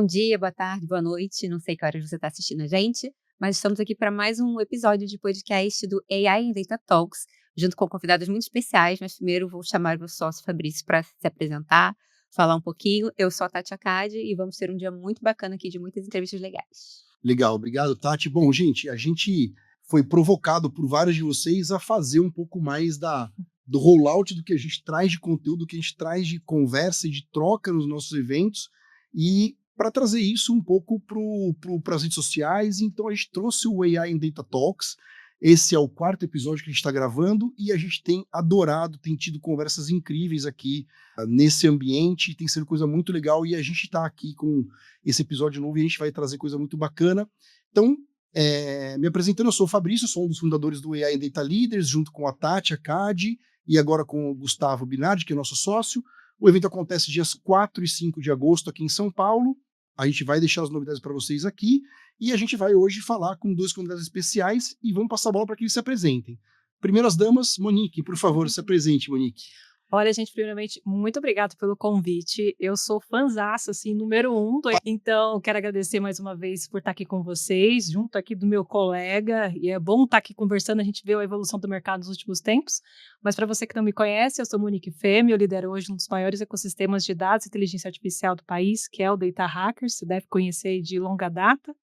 dia, boa tarde, boa noite, não sei que horas você está assistindo a gente, mas estamos aqui para mais um episódio de podcast do AI in Data Talks, junto com convidados muito especiais, mas primeiro vou chamar o meu sócio Fabrício para se apresentar, falar um pouquinho. Eu sou a Tati Akad e vamos ter um dia muito bacana aqui de muitas entrevistas legais. Legal, obrigado, Tati. Bom, gente, a gente foi provocado por vários de vocês a fazer um pouco mais do rollout do que a gente traz de conteúdo, do que a gente traz de conversa e de troca nos nossos eventos, e para trazer isso um pouco para as redes sociais. Então a gente trouxe o AI in Data Talks. Esse é o 4º episódio que a gente está gravando e a gente tem adorado, tem tido conversas incríveis aqui nesse ambiente, tem sido coisa muito legal, e a gente está aqui com esse episódio novo e a gente vai trazer coisa muito bacana. Então, me apresentando, eu sou o Fabrício, sou um dos fundadores do AI in Data Leaders, junto com a Tati Akad e agora com o Gustavo Binardi, que é nosso sócio. O evento acontece dias 4 e 5 de agosto aqui em São Paulo. A gente vai deixar as novidades para vocês aqui e a gente vai hoje falar com 2 convidados especiais e vamos passar a bola para que eles se apresentem. Primeiras damas, Monique, por favor, se apresente, Monique. Olha, gente, primeiramente, muito obrigada pelo convite. Eu sou fãzaça, assim, número 1. Então, quero agradecer mais uma vez por estar aqui com vocês, junto aqui do meu colega. E é bom estar aqui conversando, a gente vê a evolução do mercado nos últimos tempos. Mas para você que não me conhece, eu sou Monique Femme, eu lidero hoje um dos maiores ecossistemas de dados e inteligência artificial do país, que é o Data Hackers. Você deve conhecer de longa data.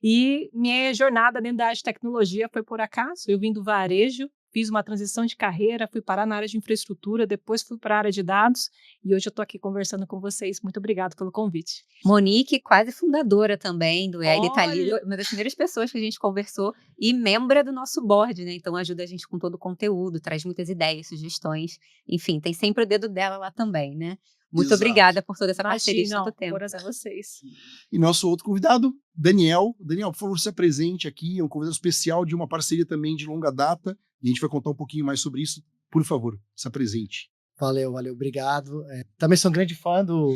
E minha jornada dentro da área de tecnologia foi por acaso. Eu vim do varejo, fiz uma transição de carreira, fui parar na área de infraestrutura, depois fui para a área de dados e hoje eu estou aqui conversando com vocês. Muito obrigada pelo convite. Monique, quase fundadora também do AI Data Leader, uma das primeiras pessoas que a gente conversou e membra do nosso board, né? Então ajuda a gente com todo o conteúdo, traz muitas ideias, sugestões, enfim, tem sempre o dedo dela lá também, né? Muito obrigada por toda essa parceria de tanto tempo. Imagina, a vocês. E nosso outro convidado, Daniel. Daniel, por favor, se apresente aqui, é um convidado especial de uma parceria também de longa data, e a gente vai contar um pouquinho mais sobre isso. Por favor, se apresente. Valeu, obrigado. Também sou um grande fã do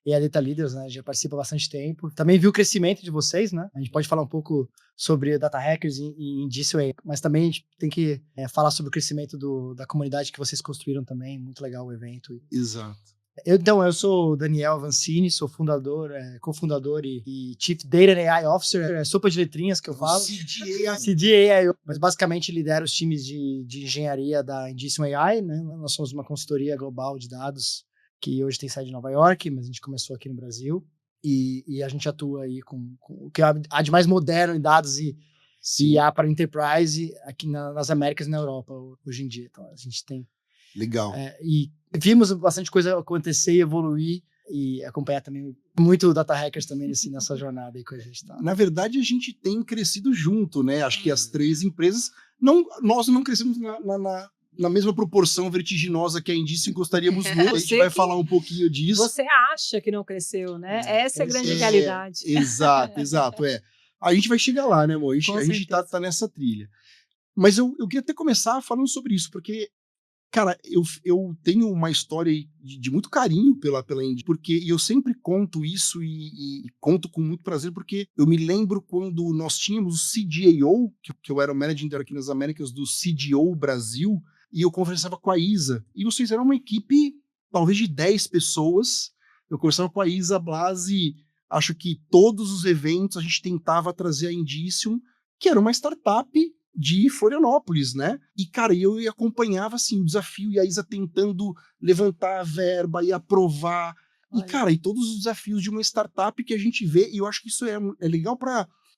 AI Data Leaders, né? Já participo há bastante tempo. Também vi o crescimento de vocês, né? A gente pode falar um pouco sobre Data Hackers e Indício AI, mas também a gente tem que falar sobre o crescimento da comunidade que vocês construíram também. Muito legal o evento. Exato. Eu sou o Daniel Avancini, sou fundador, cofundador e Chief Data and AI Officer, sopa de letrinhas que eu falo. CDAI. Mas basicamente lidero os times de engenharia da Indicium AI, né? Nós somos uma consultoria global de dados que hoje tem sede em Nova York, mas a gente começou aqui no Brasil. E a gente atua aí com o que há de mais moderno em dados e IA para Enterprise aqui nas Américas e na Europa hoje em dia. Então a gente tem... Legal. E vimos bastante coisa acontecer e evoluir e acompanhar também muito o Data Hackers também nessa jornada aí que a gente tá. Na verdade, a gente tem crescido junto, né? Acho que as 3 empresas, nós não crescemos na mesma proporção vertiginosa que a Indício gostaríamos muito. A gente vai falar um pouquinho disso. Você acha que não cresceu, né? Essa é a grande realidade. Exato. A gente vai chegar lá, né, amor? A gente tá nessa trilha. Mas eu queria até começar falando sobre isso, porque cara, eu tenho uma história de muito carinho pela Indy, porque eu sempre conto isso e conto com muito prazer, porque eu me lembro quando nós tínhamos o CDAO, que eu era o manager aqui nas Américas do CDO Brasil, e eu conversava com a Isa, e vocês eram uma equipe talvez de 10 pessoas. Eu conversava com a Isa Blasi, acho que todos os eventos a gente tentava trazer a Indicium, que era uma startup de Florianópolis, né? E, cara, eu acompanhava, assim, o desafio, e a Isa tentando levantar a verba e aprovar. Olha. E, cara, e todos os desafios de uma startup que a gente vê, e eu acho que isso é legal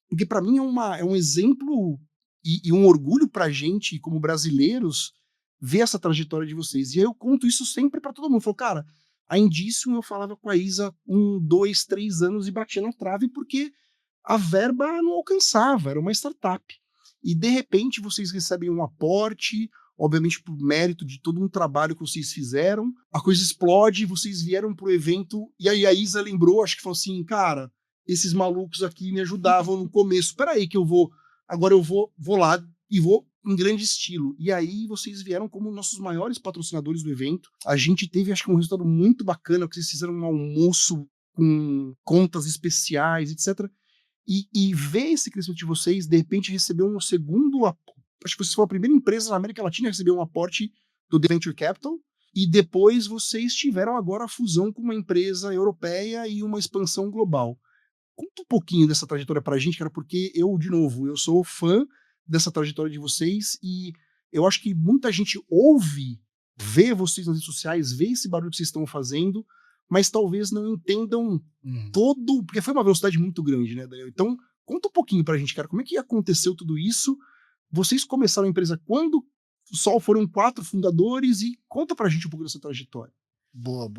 porque para mim é um exemplo e um orgulho pra gente, como brasileiros, ver essa trajetória de vocês. E eu conto isso sempre para todo mundo. Eu falo, cara, a Indicium eu falava com a Isa 1, 2, 3 anos e batia na trave porque a verba não alcançava, era uma startup. E, de repente, vocês recebem um aporte, obviamente por mérito de todo um trabalho que vocês fizeram, a coisa explode, vocês vieram pro evento, e aí a Isa lembrou, acho que falou assim, cara, esses malucos aqui me ajudavam no começo, peraí que agora eu vou lá e vou em grande estilo. E aí vocês vieram como nossos maiores patrocinadores do evento. A gente teve, acho que um resultado muito bacana, que vocês fizeram um almoço com contas especiais, etc., E ver esse crescimento de vocês, de repente receber um segundo, acho que vocês foram a primeira empresa na América Latina a receber um aporte do The Venture Capital, e depois vocês tiveram agora a fusão com uma empresa europeia e uma expansão global. Conta um pouquinho dessa trajetória pra gente, cara, porque de novo, eu sou fã dessa trajetória de vocês e eu acho que muita gente vê vocês nas redes sociais, vê esse barulho que vocês estão fazendo, mas talvez não entendam porque foi uma velocidade muito grande, né, Daniel? Então, conta um pouquinho pra gente, cara, como é que aconteceu tudo isso? Vocês começaram a empresa quando? Só foram 4 fundadores e conta pra gente um pouco dessa trajetória. Boa.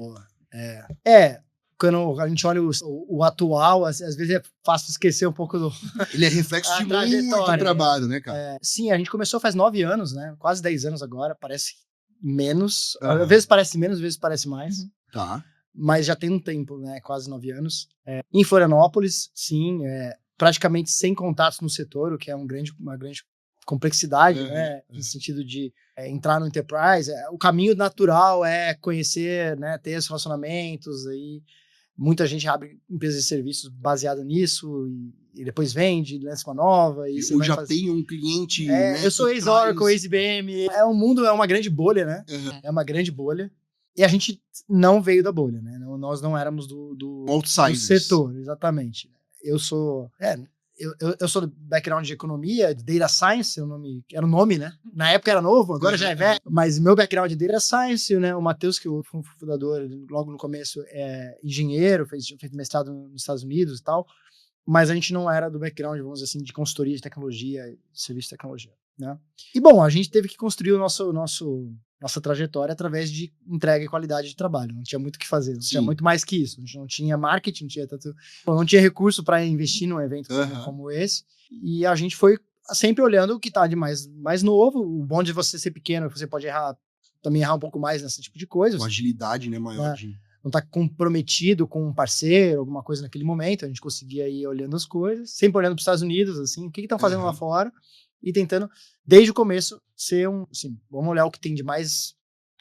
Quando a gente olha o atual, às vezes é fácil esquecer um pouco do... Ele é reflexo de muito trabalho, né, cara? Sim, a gente começou faz 9 anos, né? Quase 10 anos agora, parece menos. Às vezes parece menos, às vezes parece mais. Tá. Mas já tem um tempo, né? Quase 9 anos. Em Florianópolis, sim, praticamente sem contatos no setor, o que é uma grande complexidade, né? No sentido de entrar no enterprise. O caminho natural é conhecer, né? Ter esses relacionamentos aí. Muita gente abre empresas de serviços baseado nisso e depois vende, lança uma nova. E eu já tenho um cliente... né, eu sou ex-Oracle, ex-IBM. O mundo é uma grande bolha, né? É uma grande bolha. E a gente não veio da bolha, né? Nós não éramos do setor, exatamente. Eu sou... Eu sou do background de economia, de data science, era o nome, né? Na época era novo, agora já é velho. Mas meu background é data science, né? O Matheus, que foi o fundador, logo no começo, é engenheiro, fez mestrado nos Estados Unidos e tal. Mas a gente não era do background, vamos dizer assim, de consultoria de tecnologia, serviço de tecnologia, né? E bom, a gente teve que construir nossa trajetória através de entrega e qualidade de trabalho. Não tinha muito o que fazer, não tinha muito mais que isso. A gente não tinha marketing, não tinha recurso para investir num evento como esse. E a gente foi sempre olhando o que está de mais novo. O bom de você ser pequeno, você pode também errar um pouco mais nesse tipo de coisa. Com agilidade, né, maior. Não tá comprometido com um parceiro, alguma coisa naquele momento. A gente conseguia ir olhando as coisas, sempre olhando para os Estados Unidos, assim, o que estão fazendo lá fora, e tentando, desde o começo, ser vamos olhar o que tem de mais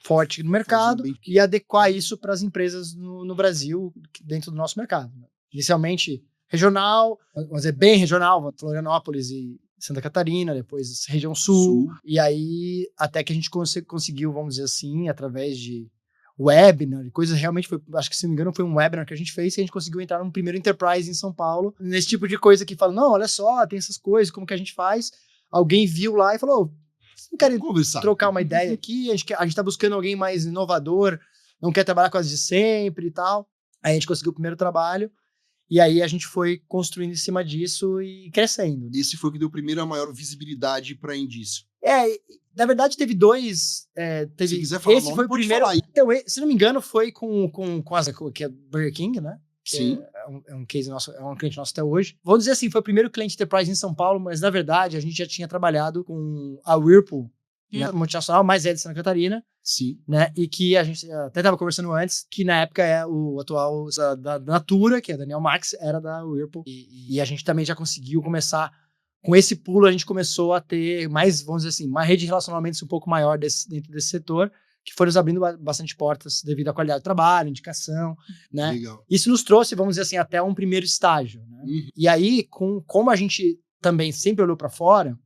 forte no mercado e adequar isso para as empresas no Brasil, dentro do nosso mercado. Inicialmente regional, mas é bem regional, Florianópolis e Santa Catarina, depois região sul. E aí até que a gente conseguiu, vamos dizer assim, através de webinar, coisas realmente acho que se não me engano foi um webinar que a gente fez, e a gente conseguiu entrar num primeiro enterprise em São Paulo, nesse tipo de coisa que fala, não, olha só, tem essas coisas, como que a gente faz? Alguém viu lá e falou, vocês não querem trocar uma ideia aqui? A gente tá buscando alguém mais inovador, não quer trabalhar com as de sempre e tal. Aí a gente conseguiu o primeiro trabalho, e aí a gente foi construindo em cima disso e crescendo. Esse foi o que deu primeiro a maior visibilidade para Indício. Na verdade teve dois. Se quiser falar, esse foi o primeiro. Então, se não me engano, foi com que é Burger King, né? Sim. É um case nosso, é um cliente nosso até hoje. Vamos dizer assim, foi o primeiro cliente Enterprise em São Paulo, mas na verdade a gente já tinha trabalhado com a Whirlpool, né, multinacional, mais velha de Santa Catarina. Sim. Né? E que a gente até estava conversando antes, que na época é o atual da Natura, que é Daniel Max, era da Whirlpool. E a gente também já conseguiu começar. Com esse pulo, a gente começou a ter mais, vamos dizer assim, uma rede de relacionamentos um pouco maior dentro desse setor, que foi nos abrindo bastante portas devido à qualidade do trabalho, indicação, né? Legal. Isso nos trouxe, vamos dizer assim, até um primeiro estágio, né? E aí, como a gente também sempre olhou para fora,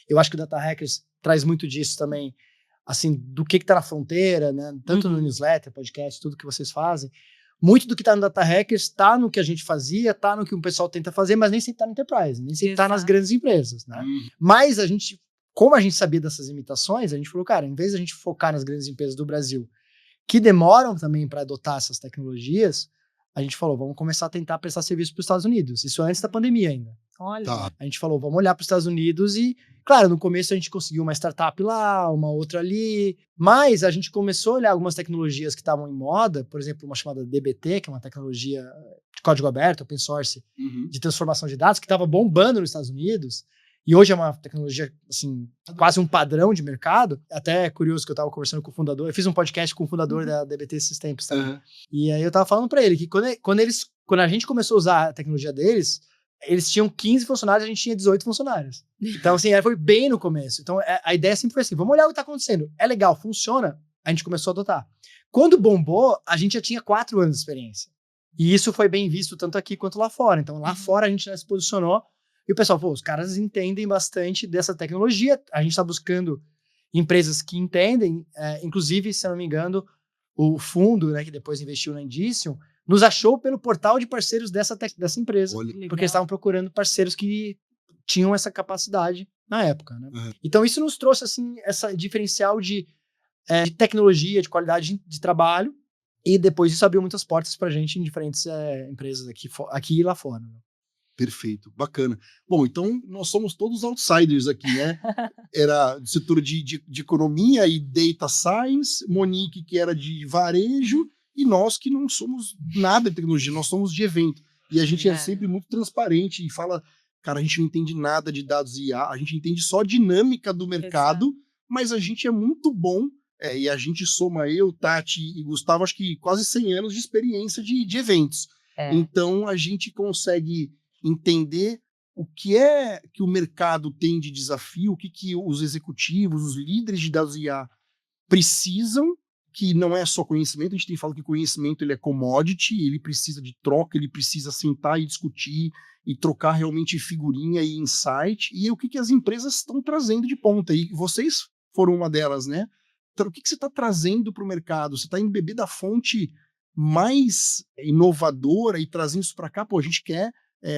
eu acho que o Data Hackers traz muito disso também, assim, do que tá na fronteira, né? Tanto no newsletter, podcast, tudo que vocês fazem. Muito do que está no Data Hackers está no que a gente fazia, está no que o pessoal tenta fazer, mas nem sempre está no Enterprise, nem sempre está nas grandes empresas, né? Mas como a gente sabia dessas limitações, a gente falou, cara, em vez de a gente focar nas grandes empresas do Brasil, que demoram também para adotar essas tecnologias, a gente falou, vamos começar a tentar prestar serviço para os Estados Unidos. Isso antes da pandemia ainda. Olha. Tá. A gente falou, vamos olhar para os Estados Unidos e, claro, no começo a gente conseguiu uma startup lá, uma outra ali, mas a gente começou a olhar algumas tecnologias que estavam em moda, por exemplo, uma chamada DBT, que é uma tecnologia de código aberto, open source, de transformação de dados, que estava bombando nos Estados Unidos, e hoje é uma tecnologia, assim, quase um padrão de mercado. Até é curioso que eu estava conversando com o fundador, eu fiz um podcast com o fundador da DBT esses tempos também. E aí eu estava falando para ele que quando a gente começou a usar a tecnologia deles, eles tinham 15 funcionários, a gente tinha 18 funcionários. Então, assim, foi bem no começo. Então, a ideia sempre foi assim, vamos olhar o que está acontecendo. É legal, funciona, a gente começou a adotar. Quando bombou, a gente já tinha 4 anos de experiência. E isso foi bem visto tanto aqui quanto lá fora. Então, lá fora a gente já se posicionou e o pessoal, os caras entendem bastante dessa tecnologia. A gente está buscando empresas que entendem, inclusive, se eu não me engano, o fundo, né, que depois investiu na Indicium, nos achou pelo portal de parceiros dessa empresa. Olha, Porque eles estavam procurando parceiros que tinham essa capacidade na época, né? Uhum. Então isso nos trouxe, assim, essa diferencial de tecnologia, de qualidade de trabalho, e depois isso abriu muitas portas pra gente em diferentes empresas aqui e lá fora. Né? Perfeito, bacana. Bom, então nós somos todos outsiders aqui, né? Era do setor de economia e data science, Monique que era de varejo, e nós que não somos nada de tecnologia, nós somos de evento. E a gente é sempre muito transparente e fala, cara, a gente não entende nada de dados IA, a gente entende só a dinâmica do mercado, Exato. mas a gente é muito bom, e a gente soma eu, Tati e Gustavo, acho que quase 100 anos de experiência de eventos. Então a gente consegue entender o que é que o mercado tem de desafio, o que os executivos, os líderes de dados IA precisam, que não é só conhecimento, a gente tem falado que conhecimento ele é commodity, ele precisa de troca, ele precisa sentar e discutir e trocar realmente figurinha e insight, e o que as empresas estão trazendo de ponta, e vocês foram uma delas, né? Então, o que você está trazendo para o mercado? Você está indo beber da fonte mais inovadora e trazendo isso para cá? Pô, a gente quer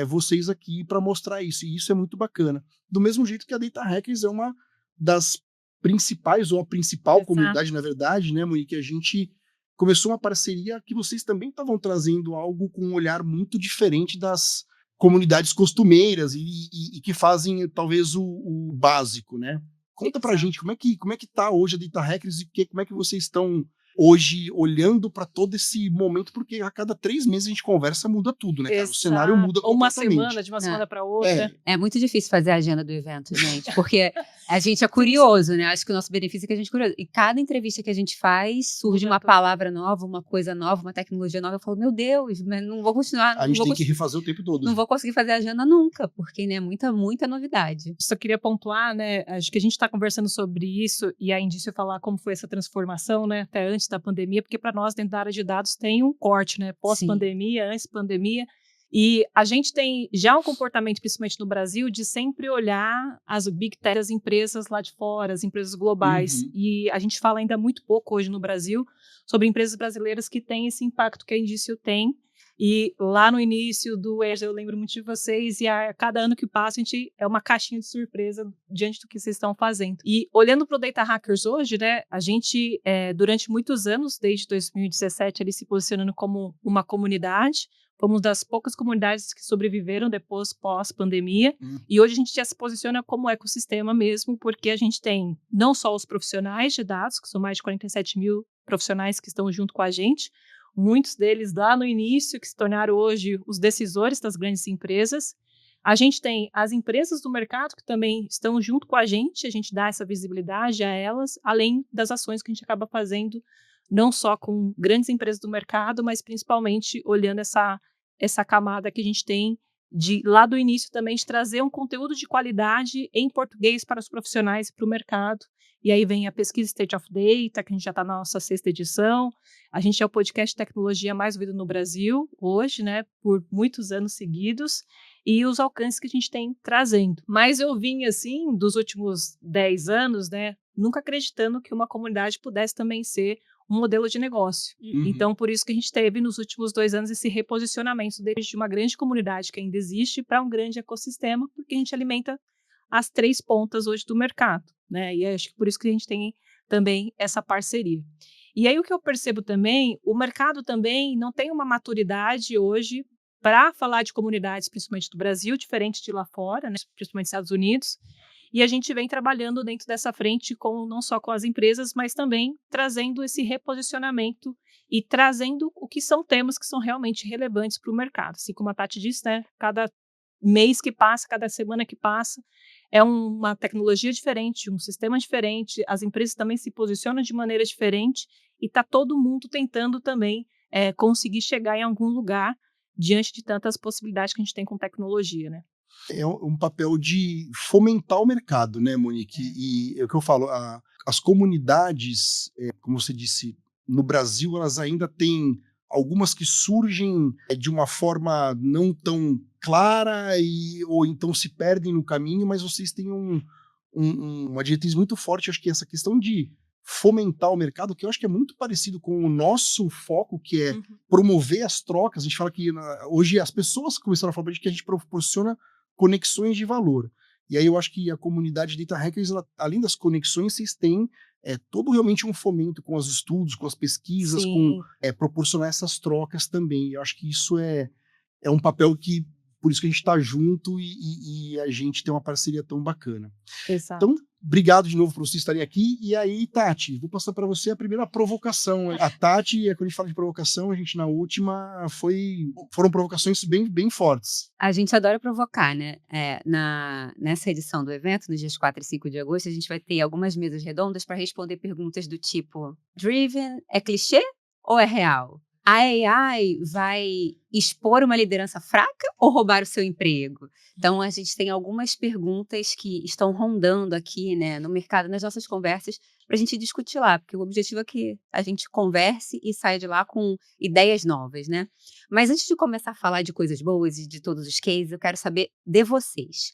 vocês aqui para mostrar isso, e isso é muito bacana. Do mesmo jeito que a Data Hackers é uma das principais, ou a principal comunidade, na verdade, né, Monique? A gente começou uma parceria que vocês também estavam trazendo algo com um olhar muito diferente das comunidades costumeiras e que fazem talvez o básico, né? Conta pra gente como é que tá hoje a Data Hackers e como é que vocês estão hoje olhando para todo esse momento, porque a cada 3 meses a gente conversa, muda tudo, né, cara? O cenário muda Ou uma completamente. semana, de uma semana para outra. É muito difícil fazer a agenda do evento, gente, porque a gente é curioso, né? Acho que o nosso benefício é que a gente é curioso. E cada entrevista que a gente faz, surge uma palavra nova, uma coisa nova, uma tecnologia nova. Eu falo, meu Deus, mas não vou continuar. A gente tem que refazer o tempo todo. Não vou conseguir fazer a agenda nunca, porque, né, muita novidade. Só queria pontuar, né? Acho que a gente está conversando sobre isso e a Indício falar como foi essa transformação, né? Até antes da pandemia, porque para nós, dentro da área de dados, tem um corte, né? Pós-pandemia, antes pandemia. E a gente tem já um comportamento, principalmente no Brasil, de sempre olhar as big tech, as empresas lá de fora, as empresas globais. E a gente fala ainda muito pouco hoje no Brasil sobre empresas brasileiras que têm esse impacto que a Indício tem. E lá no início do EJA, eu lembro muito de vocês, e a cada ano que passa, a gente é uma caixinha de surpresa diante do que vocês estão fazendo. E olhando para o Data Hackers hoje, né, a gente, durante muitos anos, desde 2017, ali se posicionando como uma comunidade, fomos das poucas comunidades que sobreviveram depois, pós-pandemia, e hoje a gente já se posiciona como ecossistema mesmo, porque a gente tem não só os profissionais de dados, que são mais de 47 mil profissionais que estão junto com a gente, muitos deles lá no início, que se tornaram hoje os decisores das grandes empresas. A gente tem as empresas do mercado que também estão junto com a gente dá essa visibilidade a elas, além das ações que a gente acaba fazendo, não só com grandes empresas do mercado, mas principalmente olhando essa camada que a gente tem de lá do início também de trazer um conteúdo de qualidade em português para os profissionais e para o mercado. E aí vem a pesquisa State of Data, que a gente já está na nossa 6ª edição. A gente é o podcast de tecnologia mais ouvido no Brasil hoje, né, por muitos anos seguidos, e os alcances que a gente tem trazendo. Mas eu vim, assim, dos últimos 10 anos, né, nunca acreditando que uma comunidade pudesse também ser um modelo de negócio. Então, por isso que a gente teve nos últimos 2 anos esse reposicionamento de uma grande comunidade que ainda existe para um grande ecossistema, porque a gente alimenta as 3 pontas hoje do mercado, né? E acho que por isso que a gente tem também essa parceria. E aí o que eu percebo também, o mercado também não tem uma maturidade hoje para falar de comunidades, principalmente do Brasil, diferente de lá fora, né? Principalmente dos Estados Unidos. E a gente vem trabalhando dentro dessa frente não só com as empresas, mas também trazendo esse reposicionamento e trazendo o que são temas que são realmente relevantes para o mercado. Assim como a Tati disse, né? Cada mês que passa, cada semana que passa, é uma tecnologia diferente, um sistema diferente, as empresas também se posicionam de maneira diferente e está todo mundo tentando também conseguir chegar em algum lugar diante de tantas possibilidades que a gente tem com tecnologia, né? É um papel de fomentar o mercado, né, Monique? E é o que eu falo, as comunidades, como você disse, no Brasil, elas ainda têm algumas que surgem de uma forma não tão clara ou então se perdem no caminho, mas vocês têm uma diretriz muito forte, acho que essa questão de fomentar o mercado, que eu acho que é muito parecido com o nosso foco, que é promover as trocas. A gente fala que hoje as pessoas começaram a falar que a gente proporciona conexões de valor. E aí eu acho que a comunidade Data Hackers, além das conexões, vocês têm todo realmente um fomento com os estudos, com as pesquisas, com proporcionar essas trocas também. Eu acho que isso é um papel que, por isso que a gente está junto e a gente tem uma parceria tão bacana. Exato. Então, obrigado de novo por vocês estarem aqui. E aí, Tati, vou passar para você a primeira provocação. A Tati, quando a gente fala de provocação, a gente na última foram provocações bem, bem fortes. A gente adora provocar, né? Nessa edição do evento, nos dias 4 e 5 de agosto, a gente vai ter algumas mesas redondas para responder perguntas do tipo: Driven é clichê ou é real? A AI vai expor uma liderança fraca ou roubar o seu emprego? Então, a gente tem algumas perguntas que estão rondando aqui, né, no mercado, nas nossas conversas, para a gente discutir lá, porque o objetivo é que a gente converse e saia de lá com ideias novas, né? Mas antes de começar a falar de coisas boas e de todos os cases, eu quero saber de vocês.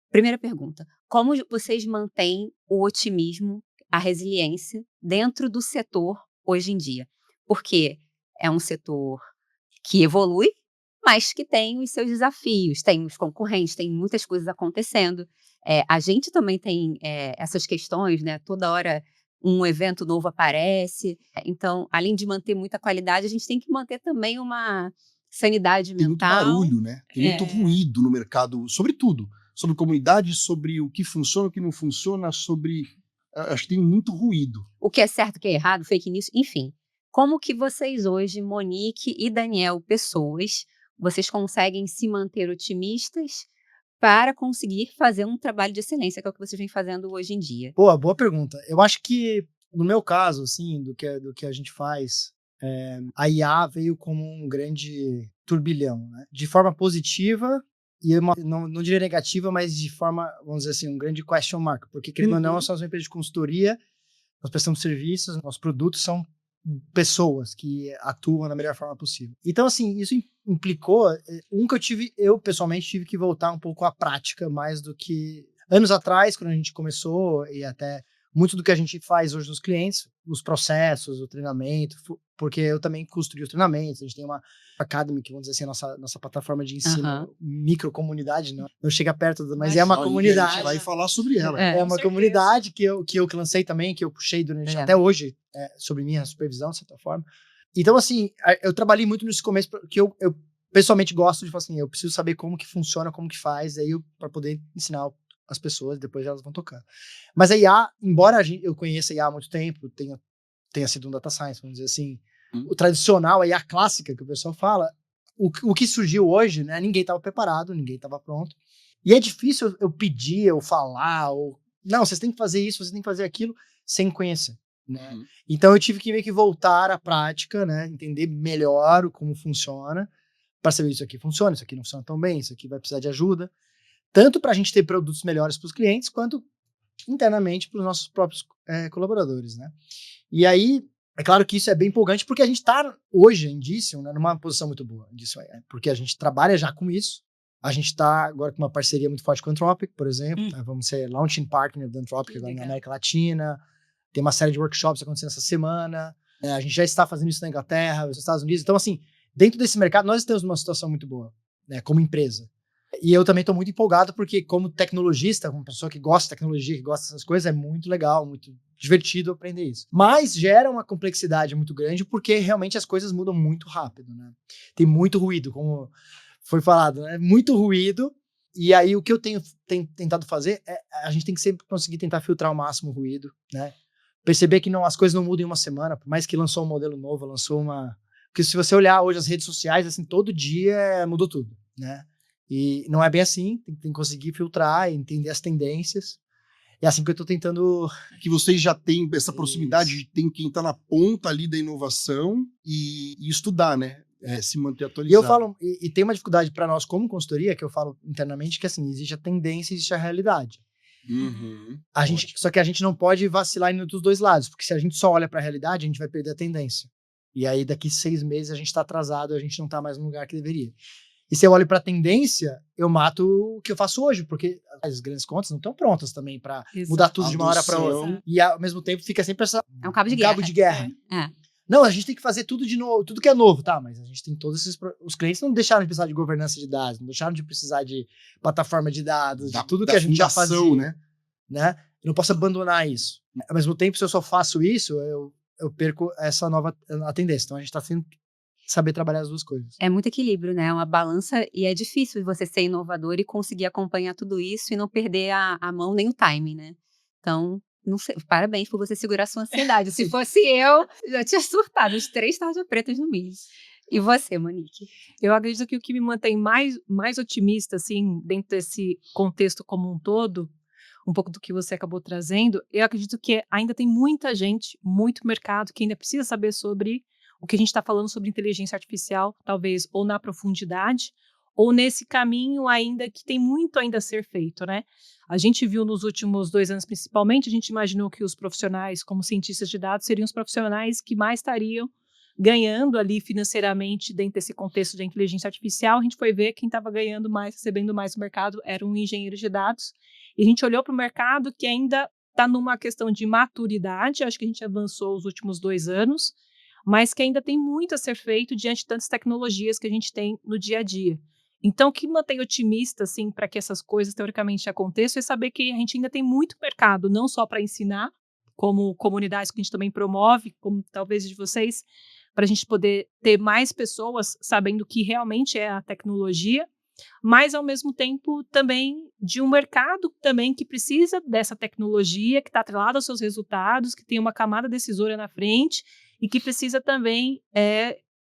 Primeira pergunta: como vocês mantêm o otimismo, a resiliência dentro do setor hoje em dia? Porque é um setor que evolui, mas que tem os seus desafios, tem os concorrentes, tem muitas coisas acontecendo. A gente também tem essas questões, né? Toda hora um evento novo aparece. Então, além de manter muita qualidade, a gente tem que manter também uma sanidade mental. Tem muito barulho, né? Tem muito ruído no mercado, sobre tudo. Sobre comunidade, sobre o que funciona, o que não funciona, sobre... Acho que tem muito ruído. O que é certo, o que é errado, fake news, enfim. Como que vocês hoje, Monique e Daniel, pessoas, vocês conseguem se manter otimistas para conseguir fazer um trabalho de excelência, que é o que vocês vêm fazendo hoje em dia? Boa pergunta. Eu acho que, no meu caso, assim, do que a gente faz, a IA veio como um grande turbilhão, né? De forma positiva, e não diria negativa, mas de forma, vamos dizer assim, um grande question mark, porque, querendo ou não, nós somos uma empresa de consultoria, nós prestamos serviços, nossos produtos são pessoas que atuam da melhor forma possível. Então, assim, isso implicou, eu pessoalmente tive que voltar um pouco à prática, mais do que anos atrás, quando a gente começou, e até muito do que a gente faz hoje nos clientes, os processos, o treinamento, porque eu também construí os treinamentos, a gente tem uma Academy, que vamos dizer assim, nossa plataforma de ensino, microcomunidade, não chega perto, mas é uma comunidade. A gente vai falar sobre ela. É uma comunidade que eu lancei também, que eu puxei durante até hoje, sobre minha supervisão, de certa forma. Então, assim, eu trabalhei muito nesse começo, que eu pessoalmente gosto de falar assim, eu preciso saber como que funciona, como que faz, aí para poder ensinar as pessoas, depois elas vão tocando. Mas a IA, embora eu conheça a IA há muito tempo, tenha sido um data science, vamos dizer assim, o tradicional, a IA clássica que o pessoal fala, o que surgiu hoje, né, ninguém estava preparado, ninguém estava pronto. E é difícil eu pedir, eu falar, não, vocês têm que fazer isso, vocês têm que fazer aquilo, sem conhecer. Né? Então eu tive que meio que voltar à prática, né, entender melhor como funciona, para saber isso aqui funciona, isso aqui não funciona tão bem, isso aqui vai precisar de ajuda, tanto para a gente ter produtos melhores para os clientes, quanto internamente para os nossos próprios colaboradores, né? E aí, é claro que isso é bem empolgante, porque a gente está hoje em Indicium, né, numa posição muito boa, porque a gente trabalha já com isso, a gente está agora com uma parceria muito forte com a Anthropic, por exemplo, vamos ser launching partner da Anthropic agora na América Latina, tem uma série de workshops acontecendo essa semana, a gente já está fazendo isso na Inglaterra, nos Estados Unidos, então assim, dentro desse mercado nós estamos numa situação muito boa, né, como empresa. E eu também estou muito empolgado porque, como tecnologista, como pessoa que gosta de tecnologia, que gosta dessas coisas, é muito legal, muito divertido aprender isso. Mas gera uma complexidade muito grande porque realmente as coisas mudam muito rápido, né? Tem muito ruído, como foi falado, né? Muito ruído. E aí o que eu tenho tentado fazer é a gente tem que sempre conseguir tentar filtrar ao máximo o ruído, né? Perceber que as coisas não mudam em uma semana, por mais que lançou um modelo novo, Porque se você olhar hoje as redes sociais, assim, todo dia mudou tudo, né? E não é bem assim, tem que conseguir filtrar e entender as tendências. É assim que eu estou tentando... Que vocês já têm essa proximidade de tem quem está na ponta ali da inovação e estudar, né? Se manter atualizado. E eu falo, e tem uma dificuldade para nós como consultoria, que eu falo internamente, que assim, existe a tendência e existe a realidade. Só que a gente não pode vacilar indo dos dois lados, porque se a gente só olha para a realidade, a gente vai perder a tendência. E aí daqui 6 meses a gente está atrasado, a gente não está mais no lugar que deveria. E se eu olho para a tendência, eu mato o que eu faço hoje, porque as grandes contas não estão prontas também para mudar tudo de uma hora para outra. E ao mesmo tempo fica sempre É um cabo de guerra. Não, a gente tem que fazer tudo de novo, tudo que é novo, tá? Mas a gente tem todos esses... Os clientes não deixaram de precisar de governança de dados, não deixaram de precisar de plataforma de dados, de tudo que a gente já fazia. Né? Eu não posso abandonar isso. Ao mesmo tempo, se eu só faço isso, eu perco essa nova a tendência. Então a gente está tendo que saber trabalhar as duas coisas. É muito equilíbrio, né? É uma balança e é difícil você ser inovador e conseguir acompanhar tudo isso e não perder a mão nem o timing, né? Então, não sei, parabéns por você segurar a sua ansiedade. Se fosse eu, já tinha surtado os 3 tarjas pretas no mês. E você, Monique? Eu acredito que o que me mantém mais otimista, assim, dentro desse contexto como um todo, um pouco do que você acabou trazendo, eu acredito que ainda tem muita gente, muito mercado, que ainda precisa saber sobre o que a gente está falando sobre inteligência artificial, talvez ou na profundidade, ou nesse caminho ainda que tem muito ainda a ser feito, né? A gente viu nos últimos 2 anos, principalmente, a gente imaginou que os profissionais, como cientistas de dados, seriam os profissionais que mais estariam ganhando ali financeiramente dentro desse contexto de inteligência artificial. A gente foi ver quem estava ganhando mais, recebendo mais no mercado, eram engenheiros de dados. E a gente olhou para o mercado que ainda está numa questão de maturidade, acho que a gente avançou os últimos 2 anos, mas que ainda tem muito a ser feito diante de tantas tecnologias que a gente tem no dia a dia. Então, o que me mantém otimista, assim, para que essas coisas teoricamente aconteçam é saber que a gente ainda tem muito mercado, não só para ensinar, como comunidades que a gente também promove, como talvez de vocês, para a gente poder ter mais pessoas sabendo o que realmente é a tecnologia, mas ao mesmo tempo também de um mercado também que precisa dessa tecnologia, que está atrelado aos seus resultados, que tem uma camada decisória na frente e que precisa também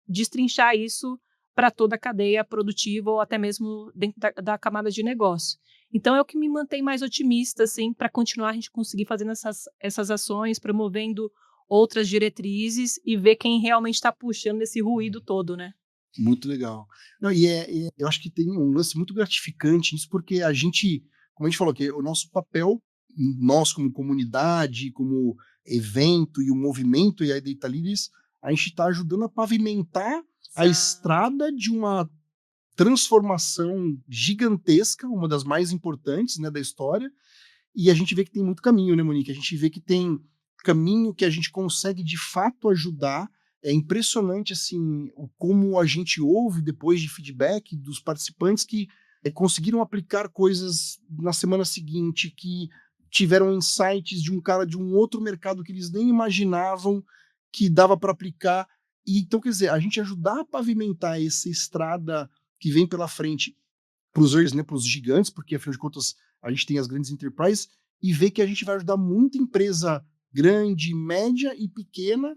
destrinchar isso para toda a cadeia produtiva ou até mesmo dentro da camada de negócio. Então é o que me mantém mais otimista, assim, para continuar a gente conseguir fazendo essas ações, promovendo outras diretrizes e ver quem realmente está puxando esse ruído todo, né? Muito legal. Não, eu acho que tem um lance muito gratificante nisso, porque a gente, como a gente falou, que o nosso papel, nós como comunidade, como evento e o movimento e a Data Leaders, a gente está ajudando a pavimentar a estrada de uma transformação gigantesca, uma das mais importantes, né, da história, e a gente vê que tem muito caminho, né, Monique? A gente vê que tem caminho que a gente consegue de fato ajudar. É impressionante, assim, como a gente ouve depois de feedback dos participantes que conseguiram aplicar coisas na semana seguinte, que tiveram insights de um cara de um outro mercado que eles nem imaginavam que dava para aplicar. E então, quer dizer, a gente ajudar a pavimentar essa estrada que vem pela frente para os, né, para os gigantes, porque afinal de contas a gente tem as grandes enterprises, e ver que a gente vai ajudar muita empresa grande, média e pequena,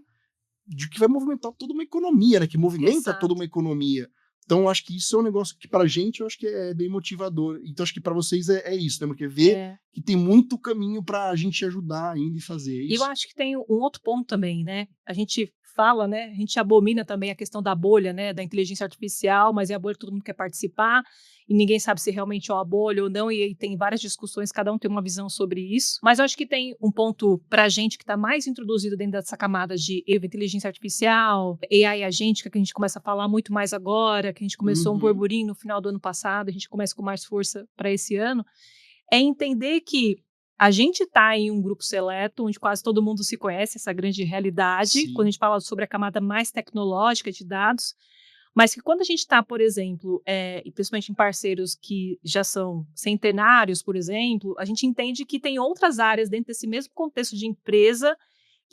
de que vai movimentar toda uma economia, né? Que movimenta toda uma economia. Então, eu acho que isso é um negócio que, pra gente, eu acho que é bem motivador. Então, acho que para vocês é isso, né? Porque ver que tem muito caminho pra gente ajudar ainda e fazer isso. E eu acho que tem um outro ponto também, né? A gente fala, né? A gente abomina também a questão da bolha, né? Da inteligência artificial, mas é a bolha que todo mundo quer participar e ninguém sabe se realmente é uma bolha ou não, e aí tem várias discussões, cada um tem uma visão sobre isso. Mas eu acho que tem um ponto pra gente que está mais introduzido dentro dessa camada de inteligência artificial, AI agêntica, que a gente começa a falar muito mais agora, que a gente começou um burburinho no final do ano passado, a gente começa com mais força para esse ano, é entender que a gente está em um grupo seleto, onde quase todo mundo se conhece, essa grande realidade, Sim. quando a gente fala sobre a camada mais tecnológica de dados, mas que quando a gente está, por exemplo, e principalmente em parceiros que já são centenários, por exemplo, a gente entende que tem outras áreas dentro desse mesmo contexto de empresa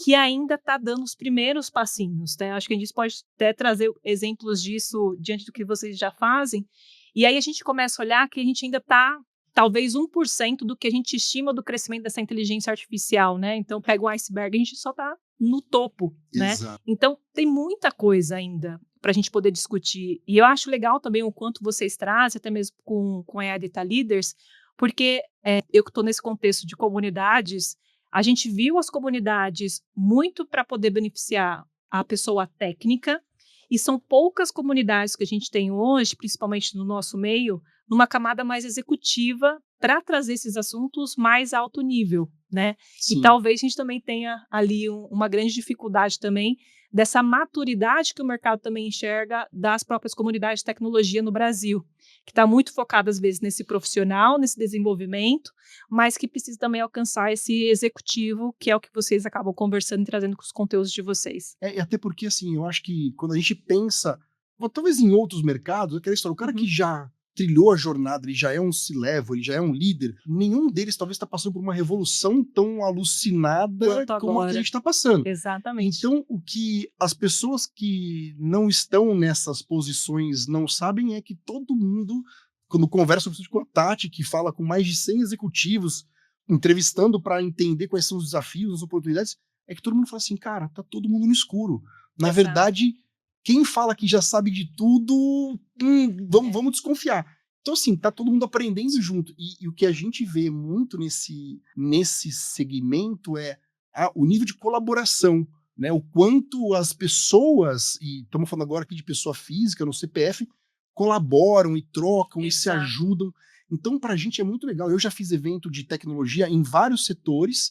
que ainda está dando os primeiros passinhos, né? Acho que a gente pode até trazer exemplos disso diante do que vocês já fazem, e aí a gente começa a olhar que a gente ainda está talvez 1% do que a gente estima do crescimento dessa inteligência artificial, né? Então, pega um iceberg, a gente só está no topo, né? Exato. Então, tem muita coisa ainda para a gente poder discutir. E eu acho legal também o quanto vocês trazem, até mesmo com a Data Leaders, porque eu que estou nesse contexto de comunidades, a gente viu as comunidades muito para poder beneficiar a pessoa técnica, e são poucas comunidades que a gente tem hoje, principalmente no nosso meio, numa camada mais executiva, para trazer esses assuntos mais alto nível, né? Sim. E talvez a gente também tenha ali uma grande dificuldade também dessa maturidade que o mercado também enxerga das próprias comunidades de tecnologia no Brasil, que está muito focada, às vezes, nesse profissional, nesse desenvolvimento, mas que precisa também alcançar esse executivo, que é o que vocês acabam conversando e trazendo com os conteúdos de vocês. E até porque, assim, eu acho que quando a gente pensa, talvez em outros mercados, aquela história, o cara que já trilhou a jornada, ele já é um C-level, ele já é um líder, nenhum deles talvez está passando por uma revolução tão alucinada como a que a gente está passando. Exatamente. Então, o que as pessoas que não estão nessas posições não sabem é que todo mundo, quando conversa com a Tati, que fala com mais de 100 executivos, entrevistando para entender quais são os desafios, as oportunidades, é que todo mundo fala assim, cara, tá todo mundo no escuro. Na verdade, quem fala que já sabe de tudo, vamos desconfiar. Então, assim, tá todo mundo aprendendo junto. E o que a gente vê muito nesse segmento é o nível de colaboração, né? O quanto as pessoas, e estamos falando agora aqui de pessoa física, no CPF, colaboram e trocam e se ajudam. Então, pra gente é muito legal. Eu já fiz evento de tecnologia em vários setores,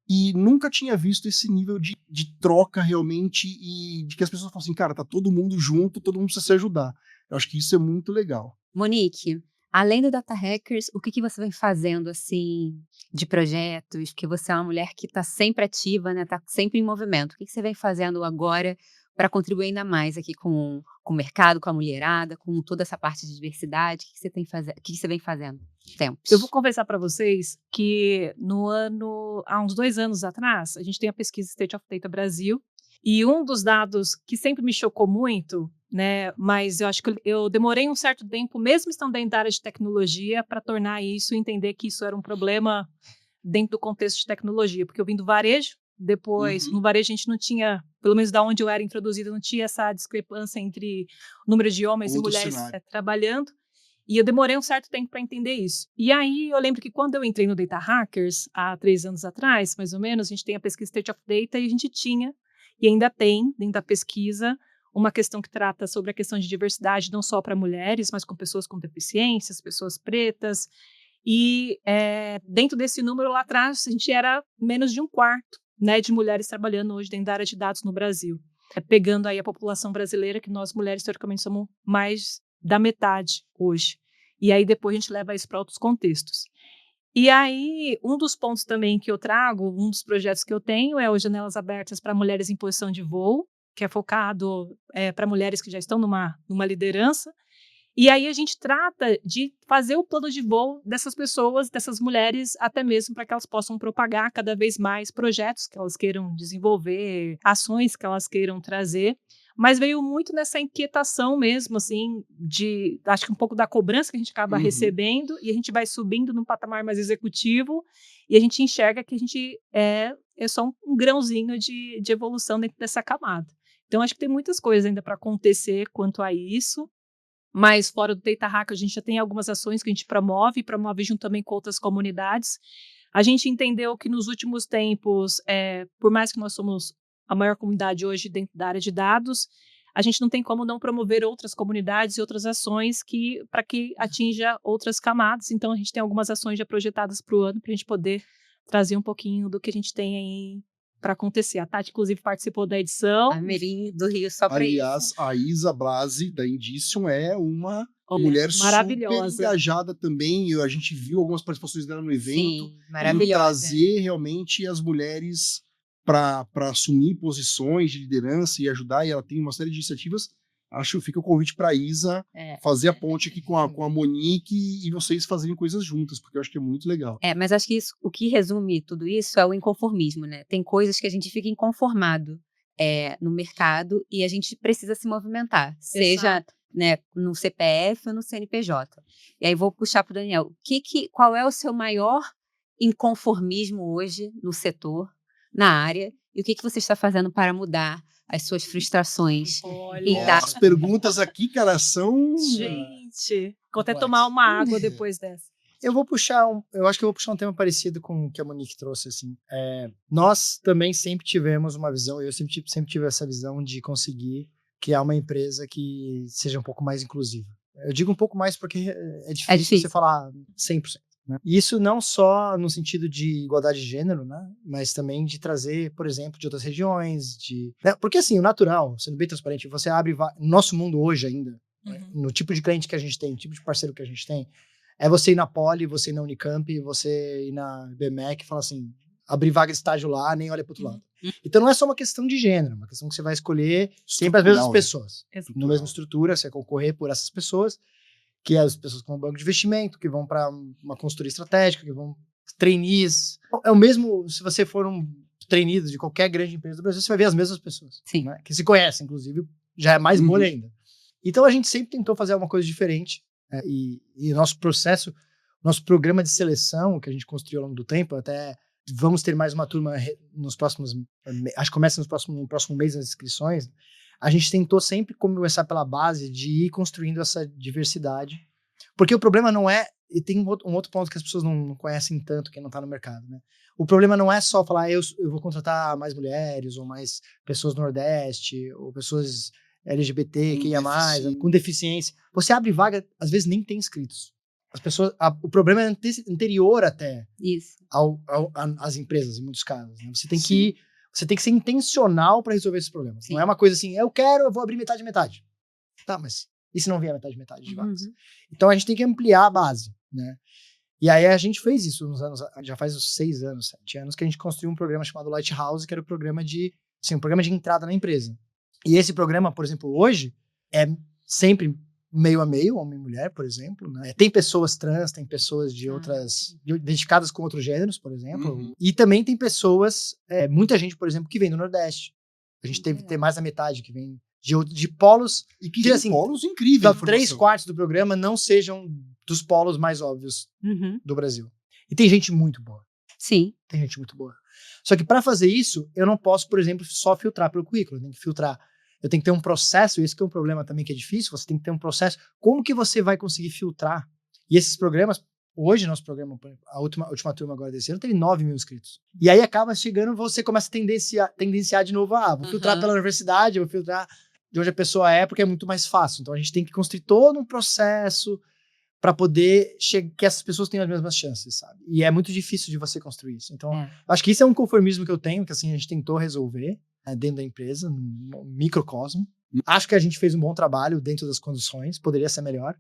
e nunca tinha visto esse nível de troca realmente e de que as pessoas falam assim, cara, tá todo mundo junto, todo mundo precisa se ajudar. Eu acho que isso é muito legal. Monique, além do Data Hackers, o que você vem fazendo, assim, de projetos? Porque você é uma mulher que tá sempre ativa, né? Tá sempre em movimento. O que você vem fazendo agora para contribuir ainda mais aqui com o mercado, com a mulherada, com toda essa parte de diversidade? O que você vem fazendo? Tempos. Eu vou confessar para vocês que há uns 2 anos atrás, a gente tem a pesquisa State of Data Brasil, e um dos dados que sempre me chocou muito, né, mas eu acho que eu demorei um certo tempo, mesmo estando dentro da área de tecnologia, para tornar isso, entender que isso era um problema dentro do contexto de tecnologia, porque eu vim do varejo, depois, no varejo a gente não tinha, pelo menos da onde eu era introduzida, não tinha essa discrepância entre o número de homens e mulheres trabalhando, e eu demorei um certo tempo para entender isso. E aí eu lembro que quando eu entrei no Data Hackers, há 3 anos atrás, mais ou menos, a gente tem a pesquisa State of Data e a gente tinha, e ainda tem, dentro da pesquisa, uma questão que trata sobre a questão de diversidade, não só para mulheres, mas com pessoas com deficiências, pessoas pretas. E dentro desse número lá atrás, a gente era menos de 1/4, né, de mulheres trabalhando hoje dentro da área de dados no Brasil. Pegando aí a população brasileira, que nós mulheres, teoricamente, somos mais da metade hoje. E aí depois a gente leva isso para outros contextos. E aí, um dos pontos também que eu trago, um dos projetos que eu tenho é o Janelas Abertas para Mulheres em Posição de Voo, que é focado para mulheres que já estão numa liderança. E aí a gente trata de fazer o plano de voo dessas pessoas, dessas mulheres, até mesmo para que elas possam propagar cada vez mais projetos que elas queiram desenvolver, ações que elas queiram trazer. Mas veio muito nessa inquietação mesmo, assim, acho que um pouco da cobrança que a gente acaba recebendo, e a gente vai subindo num patamar mais executivo, e a gente enxerga que a gente é só um grãozinho de evolução dentro dessa camada. Então, acho que tem muitas coisas ainda para acontecer quanto a isso, mas fora do Data Hack, a gente já tem algumas ações que a gente promove junto também com outras comunidades. A gente entendeu que nos últimos tempos, por mais que nós somos a maior comunidade hoje dentro da área de dados, a gente não tem como não promover outras comunidades e outras ações para que atinja outras camadas. Então, a gente tem algumas ações já projetadas para o ano, para a gente poder trazer um pouquinho do que a gente tem aí para acontecer. A Tati, inclusive, participou da edição. A Mirim do Rio só para isso. Aliás, a Isa Blasi, da Indicium, é uma mulher maravilhosa, super engajada também. A gente viu algumas participações dela no evento. Sim, maravilhosa. E trazer realmente as mulheres para assumir posições de liderança e ajudar, e ela tem uma série de iniciativas. Acho que fica o convite para a Isa fazer a ponte aqui com a Monique e vocês fazerem coisas juntas, porque eu acho que é muito legal. Mas acho que o que resume tudo isso é o inconformismo, né? Tem coisas que a gente fica inconformado no mercado e a gente precisa se movimentar, seja, né, no CPF ou no CNPJ. E aí vou puxar para o Daniel. Qual é o seu maior inconformismo hoje no setor, na área, e o que você está fazendo para mudar as suas frustrações? Olha, as perguntas aqui, cara, são... Gente, vou até tomar uma água depois dessa. Eu acho que eu vou puxar um tema parecido com o que a Monique trouxe, assim. Nós também sempre tivemos uma visão, eu sempre tive essa visão de conseguir criar uma empresa que seja um pouco mais inclusiva. Eu digo um pouco mais porque é difícil você falar 100%. né? E isso não só no sentido de igualdade de gênero, né? Mas também de trazer, por exemplo, de outras regiões, né? Porque assim, o natural, sendo bem transparente, você abre no nosso mundo hoje ainda, né? No tipo de cliente que a gente tem, no tipo de parceiro que a gente tem, é você ir na Poli, você ir na Unicamp, você ir na BMEC e falar assim, abrir vaga de estágio lá, nem olha pro outro lado. Então não é só uma questão de gênero, é uma questão que você vai escolher sempre as mesmas pessoas. Na mesma estrutura, você vai concorrer por essas pessoas, que é as pessoas com um banco de investimento, que vão para uma consultoria estratégica, que vão trainees. É o mesmo, se você for um trainee de qualquer grande empresa do Brasil, você vai ver as mesmas pessoas. Sim. Né? Que se conhecem, inclusive, já é mais bolha ainda. Então a gente sempre tentou fazer alguma coisa diferente, né? E o nosso processo, nosso programa de seleção, que a gente construiu ao longo do tempo, até vamos ter mais uma turma nos próximos, acho que começa no próximo mês as inscrições. A gente tentou sempre começar pela base de ir construindo essa diversidade. Porque o problema não é... E tem um outro ponto que as pessoas não conhecem tanto, quem não está no mercado, né? O problema não é só falar, eu vou contratar mais mulheres, ou mais pessoas do Nordeste, ou pessoas LGBT, que ia mais, com deficiência. Você abre vaga, às vezes nem tem inscritos. As pessoas... o problema é anterior até às empresas, em muitos casos. Né? Você tem que ser intencional para resolver esses problemas. Sim. Não é uma coisa assim, eu vou abrir metade. Tá, mas e se não vier metade de vagas? Então a gente tem que ampliar a base, né? E aí a gente fez isso nos anos, já faz uns 6 anos, 7 anos, que a gente construiu um programa chamado Lighthouse, que era um programa de entrada na empresa. E esse programa, por exemplo, hoje, é sempre meio a meio, homem e mulher, por exemplo, né? Tem pessoas trans, tem pessoas de outras, identificadas com outros gêneros, por exemplo, e também tem pessoas, muita gente, por exemplo, que vem do Nordeste. A gente tem mais da metade que vem de polos, e que tem assim, polos incríveis. 3/4 do programa não sejam dos polos mais óbvios do Brasil. E tem gente muito boa. Sim. Tem gente muito boa. Só que para fazer isso, eu não posso, por exemplo, só filtrar pelo currículo. Eu tenho que filtrar. Eu tenho que ter um processo, e esse que é um problema também que é difícil, você tem que ter um processo. Como que você vai conseguir filtrar? E esses programas, hoje nosso programa, a última turma agora desse ano, teve 9 mil inscritos. E aí acaba chegando, você começa a tendenciar de novo, vou filtrar pela universidade, vou filtrar de onde a pessoa é, porque é muito mais fácil. Então a gente tem que construir todo um processo para poder que essas pessoas tenham as mesmas chances, sabe? E é muito difícil de você construir isso. Então, acho que isso é um conformismo que eu tenho, que assim, a gente tentou resolver dentro da empresa, no microcosmo. Acho que a gente fez um bom trabalho dentro das condições, poderia ser melhor,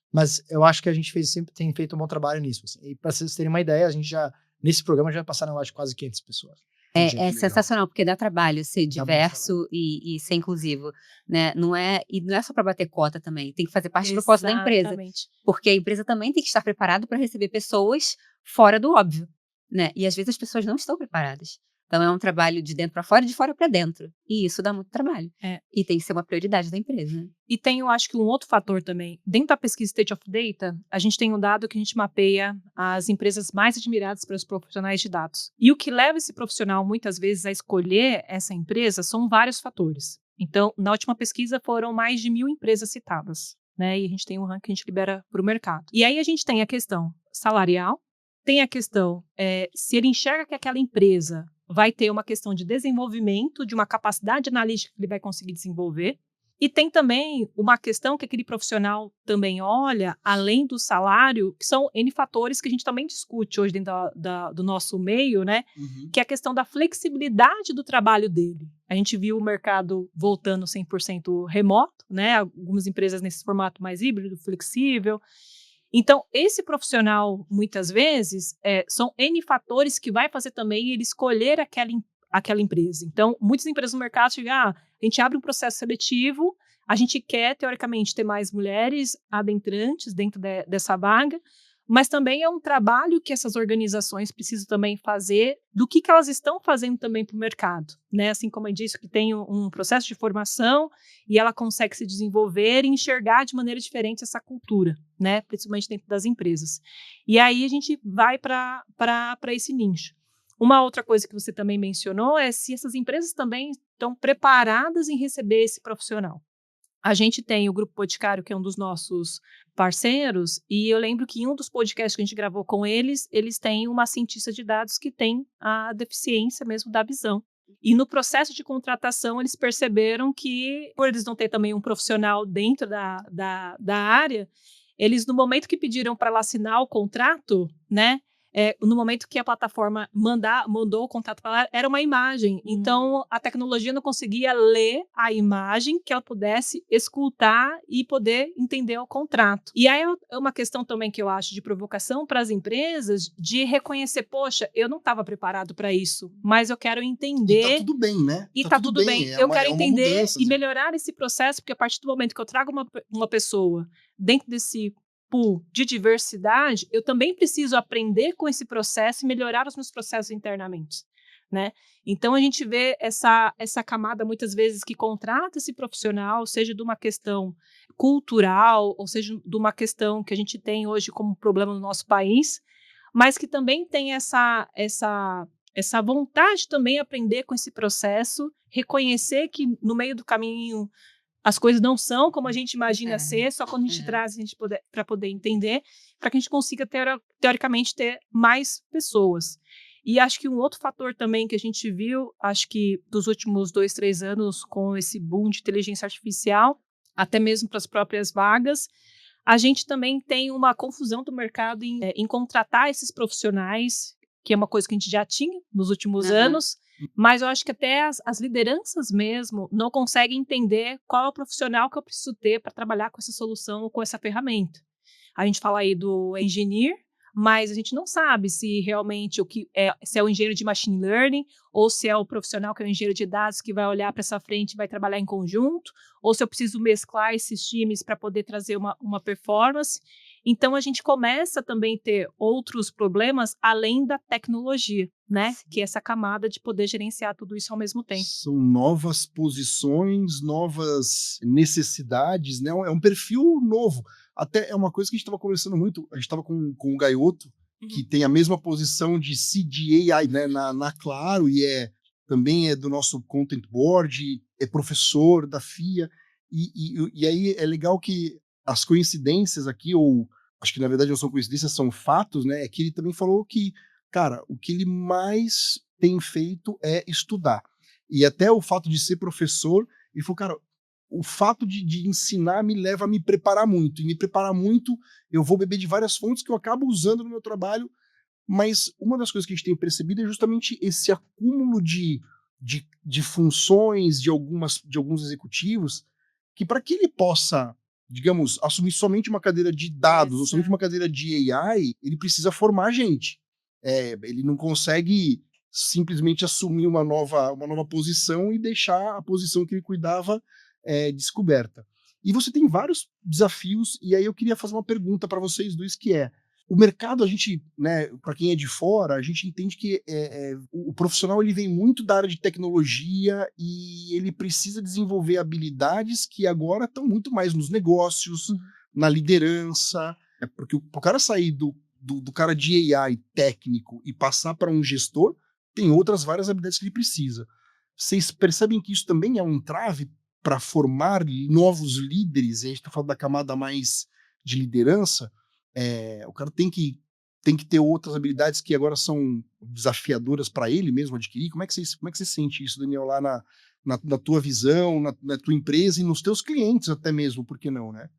mas eu acho que a gente sempre tem feito um bom trabalho nisso. Assim. E para vocês terem uma ideia, a gente nesse programa já passaram, acho, quase 500 pessoas. É sensacional, porque dá trabalho ser diverso e ser inclusivo, né? Não é só para bater cota também, tem que fazer parte do propósito da empresa. Porque a empresa também tem que estar preparada para receber pessoas fora do óbvio, né? E às vezes as pessoas não estão preparadas. Então é um trabalho de dentro para fora e de fora para dentro. E isso dá muito trabalho. E tem que ser uma prioridade da empresa. Né? E tem, eu acho que um outro fator também. Dentro da pesquisa State of Data, a gente tem um dado que a gente mapeia as empresas mais admiradas pelos profissionais de dados. E o que leva esse profissional, muitas vezes, a escolher essa empresa são vários fatores. Então, na última pesquisa, foram mais de 1.000 empresas citadas. Né? E a gente tem um ranking que a gente libera para o mercado. E aí a gente tem a questão salarial, tem a questão se ele enxerga que aquela empresa vai ter uma questão de desenvolvimento, de uma capacidade analítica que ele vai conseguir desenvolver. E tem também uma questão que aquele profissional também olha, além do salário, que são N fatores que a gente também discute hoje dentro do nosso meio, né? Que é a questão da flexibilidade do trabalho dele. A gente viu o mercado voltando 100% remoto, né? Algumas empresas nesse formato mais híbrido, flexível. Então, esse profissional, muitas vezes, são N fatores que vai fazer também ele escolher aquela empresa. Então, muitas empresas no mercado chegam, a gente abre um processo seletivo, a gente quer, teoricamente, ter mais mulheres adentrantes dentro dessa vaga, mas também é um trabalho que essas organizações precisam também fazer do que elas estão fazendo também para o mercado, né? Assim como eu disse, que tem um processo de formação e ela consegue se desenvolver e enxergar de maneira diferente essa cultura, né? Principalmente dentro das empresas. E aí a gente vai para esse nicho. Uma outra coisa que você também mencionou é se essas empresas também estão preparadas em receber esse profissional. A gente tem o Grupo Boticário, que é um dos nossos parceiros, e eu lembro que em um dos podcasts que a gente gravou com eles têm uma cientista de dados que tem a deficiência mesmo da visão. E no processo de contratação, eles perceberam que, por eles não ter também um profissional dentro da área, eles, no momento que pediram para ela assinar o contrato, né? No momento que a plataforma mandou o contrato para ela, era uma imagem. Então, a tecnologia não conseguia ler a imagem que ela pudesse escutar e poder entender o contrato. E aí é uma questão também que eu acho de provocação para as empresas de reconhecer, poxa, eu não estava preparado para isso, mas eu quero entender. E tá tudo bem, né? E tá tudo bem. Eu quero entender mudança, e melhorar esse processo, porque a partir do momento que eu trago uma pessoa dentro desse pool de diversidade, eu também preciso aprender com esse processo e melhorar os meus processos internamente, né? Então, a gente vê essa camada, muitas vezes, que contrata esse profissional, seja de uma questão cultural, ou seja, de uma questão que a gente tem hoje como problema no nosso país, mas que também tem essa vontade também de aprender com esse processo, reconhecer que no meio do caminho as coisas não são como a gente imagina ser, só quando a gente traz para poder entender, para que a gente consiga, teoricamente, ter mais pessoas. E acho que um outro fator também que a gente viu, acho que dos últimos 2, 3 anos, com esse boom de inteligência artificial, até mesmo para as próprias vagas, a gente também tem uma confusão do mercado em contratar esses profissionais, que é uma coisa que a gente já tinha nos últimos anos, mas eu acho que até as lideranças mesmo não conseguem entender qual é o profissional que eu preciso ter para trabalhar com essa solução ou com essa ferramenta. A gente fala aí do engineer, mas a gente não sabe se realmente se é o engenheiro de machine learning, ou se é o profissional que é o engenheiro de dados que vai olhar para essa frente e vai trabalhar em conjunto, ou se eu preciso mesclar esses times para poder trazer uma performance. Então, a gente começa também a ter outros problemas além da tecnologia, né? Que é essa camada de poder gerenciar tudo isso ao mesmo tempo. São novas posições, novas necessidades, né? É um perfil novo. Até é uma coisa que a gente estava conversando muito, a gente estava com o Gaioto, que tem a mesma posição de CDAI, né, na Claro, e também é do nosso Content Board, é professor da FIA, e aí é legal que as coincidências aqui, ou acho que na verdade não são coincidências, são fatos, né, é que ele também falou que, cara, o que ele mais tem feito é estudar. E até o fato de ser professor, ele falou, cara, o fato de ensinar me leva a me preparar muito. E me preparar muito, eu vou beber de várias fontes que eu acabo usando no meu trabalho. Mas uma das coisas que a gente tem percebido é justamente esse acúmulo de funções de alguns executivos, que para que ele possa, digamos, assumir somente uma cadeira de dados, ou somente uma cadeira de AI, ele precisa formar gente. Ele não consegue simplesmente assumir uma nova posição e deixar a posição que ele cuidava descoberta. E você tem vários desafios, e aí eu queria fazer uma pergunta para vocês dois, que é, o mercado, a gente, né, para quem é de fora, a gente entende que o profissional ele vem muito da área de tecnologia e ele precisa desenvolver habilidades que agora estão muito mais nos negócios, na liderança, porque o cara sair do cara de AI técnico e passar para um gestor, tem outras várias habilidades que ele precisa. Vocês percebem que isso também é um entrave para formar novos líderes? E a gente está falando da camada mais de liderança. O cara tem que ter outras habilidades que agora são desafiadoras para ele mesmo adquirir. Como é que você sente isso, Daniel, lá na tua visão, na tua empresa e nos teus clientes até mesmo, por que não, né?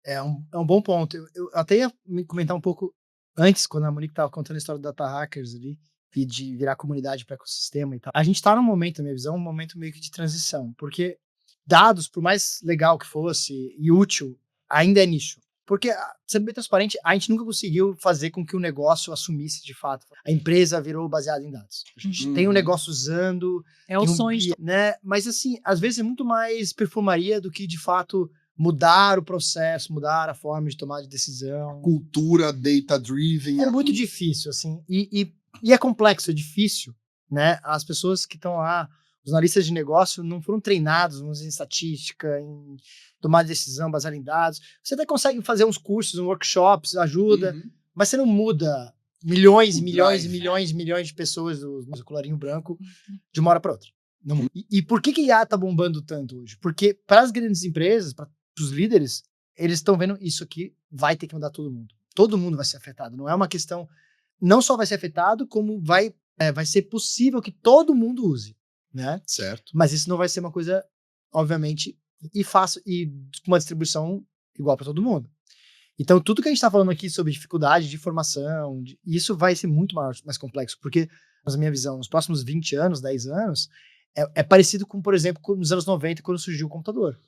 É um bom ponto. Eu até ia me comentar um pouco antes, quando a Monique estava contando a história do Data Hackers ali, e de virar comunidade para ecossistema e tal. A gente está num momento, na minha visão, um momento meio que de transição, porque dados, por mais legal que fosse e útil, ainda é nicho. Porque, sendo bem transparente, a gente nunca conseguiu fazer com que o negócio assumisse de fato. A empresa virou baseada em dados. A gente tem um negócio usando... É o sonho. Né? Mas, assim, às vezes é muito mais perfumaria do que, de fato, mudar o processo, mudar a forma de tomar de decisão. Cultura data-driven. É muito difícil, assim. E é complexo, é difícil, né? As pessoas que estão lá, os analistas de negócio, não foram treinados em estatística, em tomar decisão baseada em dados. Você até consegue fazer uns cursos, uns workshops, ajuda, mas você não muda milhões de pessoas do colarinho branco de uma hora para outra. Não. E por que IA tá bombando tanto hoje? Porque para as grandes empresas, para os líderes, eles estão vendo isso aqui vai ter que mudar todo mundo. Todo mundo vai ser afetado. Não é uma questão... Não só vai ser afetado, como vai ser possível que todo mundo use, né? Certo. Mas isso não vai ser uma coisa, obviamente, e fácil, e com uma distribuição igual para todo mundo. Então, tudo que a gente está falando aqui sobre dificuldade de formação, isso vai ser muito mais complexo, porque, na minha visão, nos próximos 20 anos, 10 anos, é parecido com, por exemplo, nos anos 90, quando surgiu o computador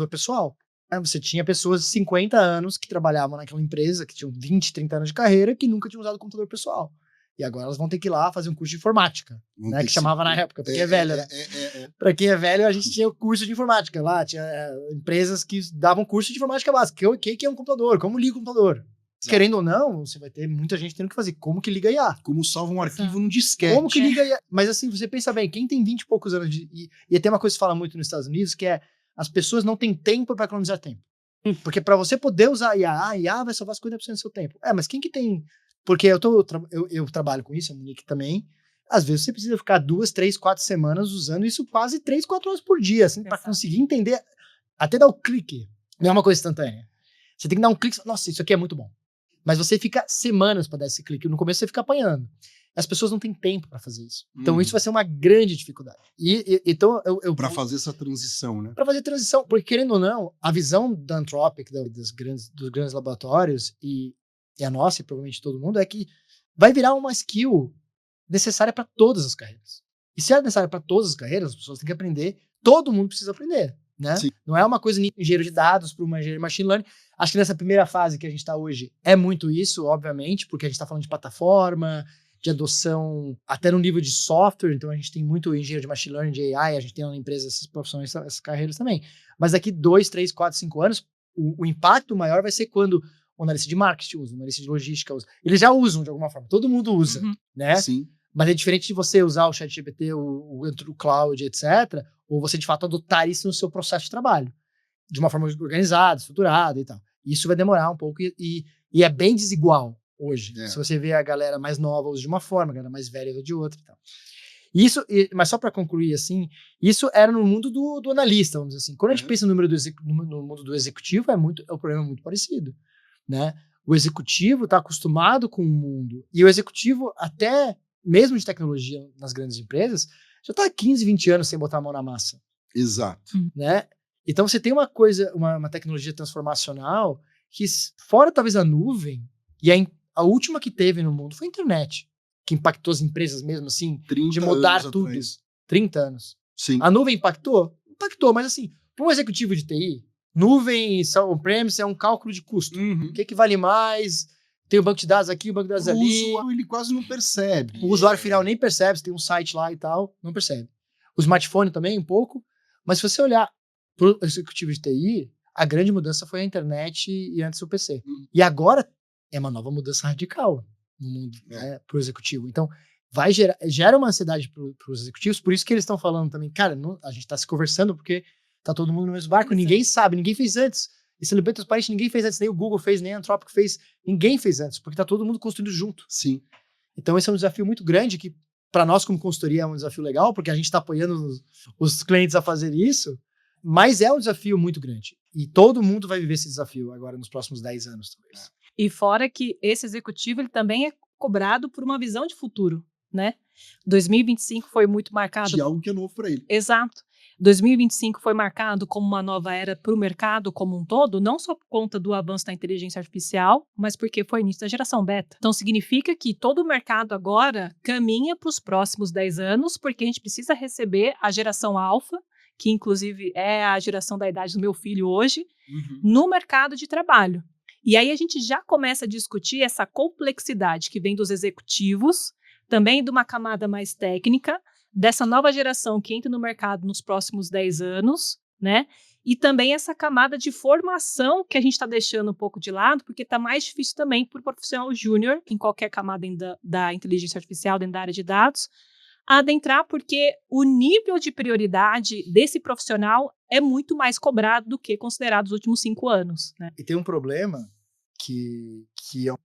pessoal. Você tinha pessoas de 50 anos que trabalhavam naquela empresa, que tinham 20, 30 anos de carreira, que nunca tinham usado o computador pessoal. E agora elas vão ter que ir lá fazer um curso de informática, né, que chamava na época, porque é velho. Né? Para quem é velho, a gente tinha o curso de informática lá, tinha empresas que davam curso de informática básica. O que é um computador? Como liga o computador? Exato. Querendo ou não, você vai ter muita gente tendo que fazer. Como que liga IA? Como salva um arquivo no disquete. Como que liga IA? Mas assim, você pensa bem, quem tem 20 e poucos anos e tem uma coisa que se fala muito nos Estados Unidos, que é as pessoas não têm tempo para economizar tempo. Porque para você poder usar a IA vai salvar 50% do seu tempo. Mas quem que tem... Porque eu trabalho com isso, a Monique também. Às vezes você precisa ficar 2, 3, 4 semanas usando isso quase 3, 4 horas por dia, assim, para conseguir entender, até dar o clique. Não é uma coisa instantânea. Você tem que dar um clique, nossa, isso aqui é muito bom. Mas você fica semanas para dar esse clique. No começo você fica apanhando. As pessoas não têm tempo para fazer isso. Então isso vai ser uma grande dificuldade. Então para fazer essa transição, né? Para fazer a transição, porque querendo ou não, a visão da Anthropic, dos grandes laboratórios e a nossa e provavelmente todo mundo é que vai virar uma skill necessária para todas as carreiras. E se é necessária para todas as carreiras, as pessoas têm que aprender. Todo mundo precisa aprender, né? Sim. Não é uma coisa de engenheiro de dados para uma engenheiro de machine learning. Acho que nessa primeira fase que a gente está hoje é muito isso, obviamente, porque a gente está falando de plataforma, de adoção até no nível de software, então a gente tem muito engenheiro de machine learning, de AI, a gente tem na empresa essas profissões, essas carreiras também. Mas daqui 2, 3, 4, 5 anos, o impacto maior vai ser quando o analista de marketing usa, o analista de logística usa. Eles já usam de alguma forma, todo mundo usa, né? Sim. Mas é diferente de você usar o ChatGPT, o Cloud, etc., ou você de fato adotar isso no seu processo de trabalho, de uma forma organizada, estruturada e tal. Isso vai demorar um pouco e é bem desigual hoje. Se você vê a galera mais nova usa de uma forma, a galera mais velha usa de outra e tal. Mas só para concluir, assim, isso era no mundo do analista, vamos dizer assim. Quando a gente pensa no mundo do executivo, o problema é muito parecido, né? O executivo está acostumado com o mundo, e o executivo, até mesmo de tecnologia nas grandes empresas, já está há 15, 20 anos sem botar a mão na massa. Exato. Né? Então você tem uma tecnologia transformacional que, fora talvez a nuvem, e a última que teve no mundo foi a internet, que impactou as empresas mesmo, assim, de mudar tudo. Atrás. 30 anos. Sim. A nuvem impactou? Impactou, mas assim, para um executivo de TI, nuvem on-premise é um cálculo de custo. O que vale mais? Tem o banco de dados aqui, o banco de dados ali. O usuário, ele quase não percebe. O usuário final nem percebe, você tem um site lá e tal, não percebe. O smartphone também, um pouco. Mas se você olhar para o executivo de TI, a grande mudança foi a internet e antes o PC. E agora é uma nova mudança radical no mundo, né, para o executivo. Então, gera uma ansiedade para os executivos, por isso que eles estão falando também, cara, a gente está se conversando porque tá todo mundo no mesmo barco, ninguém sabe, ninguém fez antes. Isso é bem transparente, ninguém fez antes, nem o Google fez, nem a Anthropic fez, ninguém fez antes, porque tá todo mundo construindo junto. Sim. Então esse é um desafio muito grande, que para nós como consultoria é um desafio legal, porque a gente está apoiando os clientes a fazer isso, mas é um desafio muito grande. E todo mundo vai viver esse desafio agora nos próximos 10 anos, talvez. E fora que esse executivo ele também é cobrado por uma visão de futuro, né? 2025 foi muito marcado... De algo que é novo para ele. Exato. 2025 foi marcado como uma nova era para o mercado como um todo, não só por conta do avanço da inteligência artificial, mas porque foi o início da geração beta. Então, significa que todo o mercado agora caminha para os próximos 10 anos, porque a gente precisa receber a geração alfa, que inclusive é a geração da idade do meu filho hoje, no mercado de trabalho. E aí a gente já começa a discutir essa complexidade que vem dos executivos, também de uma camada mais técnica, dessa nova geração que entra no mercado nos próximos 10 anos, né? E também essa camada de formação que a gente está deixando um pouco de lado, porque está mais difícil também para o profissional júnior, em qualquer camada da inteligência artificial, dentro da área de dados, adentrar, porque o nível de prioridade desse profissional é muito mais cobrado do que considerado os últimos 5 anos, né? E tem um problema que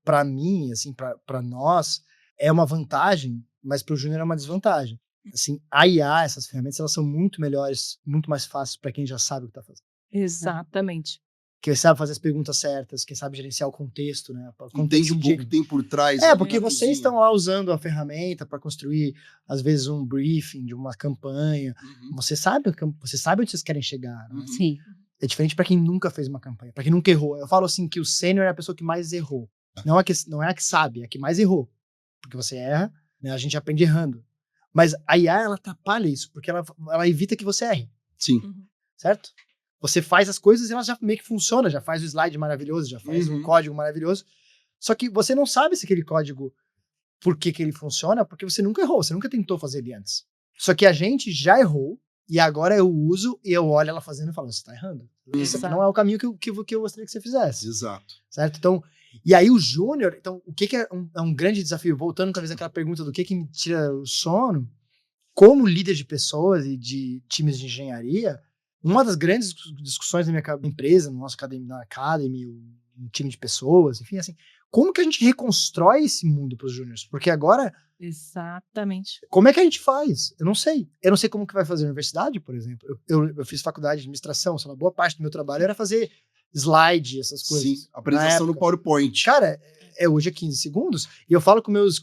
para mim, assim, para nós, é uma vantagem, mas para o júnior é uma desvantagem. Assim, a IA, essas ferramentas, elas são muito melhores, muito mais fáceis para quem já sabe o que está fazendo. Exatamente. Quem sabe fazer as perguntas certas, quem sabe gerenciar o contexto, né? Entende um pouco o que tem por trás. Porque vocês estão lá usando a ferramenta para construir, às vezes, um briefing de uma campanha. Você sabe onde vocês querem chegar. Né? Sim. é diferente pra quem nunca fez uma campanha, pra quem nunca errou. Eu falo assim que o sênior é a pessoa que mais errou. Não é a que sabe, é a que mais errou. Porque você erra, né? A gente aprende errando. Mas a IA, ela atrapalha isso, porque ela evita que você erre. Sim. Certo? Você faz as coisas e ela já meio que funciona, já faz o slide maravilhoso, já faz um código maravilhoso. Só que você não sabe se aquele código, por que ele funciona, porque você nunca errou, você nunca tentou fazer ele antes. Só que a gente já errou, e agora eu uso, e eu olho ela fazendo e falo, você tá errando. Esse aqui não é o caminho que eu gostaria que você fizesse. Exato. Certo? Então, e aí o júnior, então, o que é um grande desafio? Voltando talvez àquela pergunta do que me tira o sono, como líder de pessoas e de times de engenharia, uma das grandes discussões da minha empresa, no nosso na Academy, um time de pessoas, enfim, assim, como que a gente reconstrói esse mundo para os júniores? Porque agora... Exatamente. Como é que a gente faz? Eu não sei. Eu não sei como que vai fazer a universidade, por exemplo. Eu fiz faculdade de administração, sei lá, boa parte do meu trabalho era fazer slide, essas coisas. Sim, apresentação no PowerPoint. Cara, hoje é 15 segundos, e eu falo com meus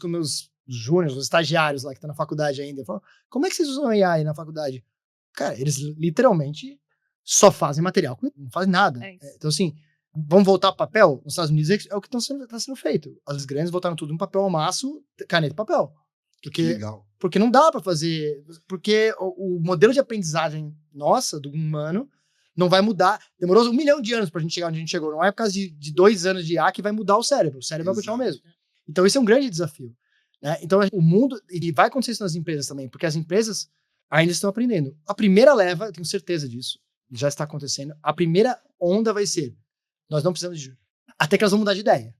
júniores, os estagiários lá que estão na faculdade ainda, eu falo, como é que vocês usam AI na faculdade? Cara, eles literalmente só fazem material, não fazem nada. Então, assim, vamos voltar para papel? Nos Estados Unidos é o que tá sendo feito. As grandes voltaram tudo em papel ao maço, caneta e papel. Legal. Porque não dá para fazer. Porque o modelo de aprendizagem nossa, do humano, não vai mudar. Demorou 1 milhão de anos pra gente chegar onde a gente chegou. Não é por causa de 2 anos de IA que vai mudar o cérebro. O cérebro vai continuar o mesmo. Então, esse é um grande desafio. Né? Então, o mundo. E vai acontecer isso nas empresas também, porque as empresas ainda estão aprendendo. A primeira leva, eu tenho certeza disso, já está acontecendo. A primeira onda vai ser: nós não precisamos de. Até que elas vão mudar de ideia.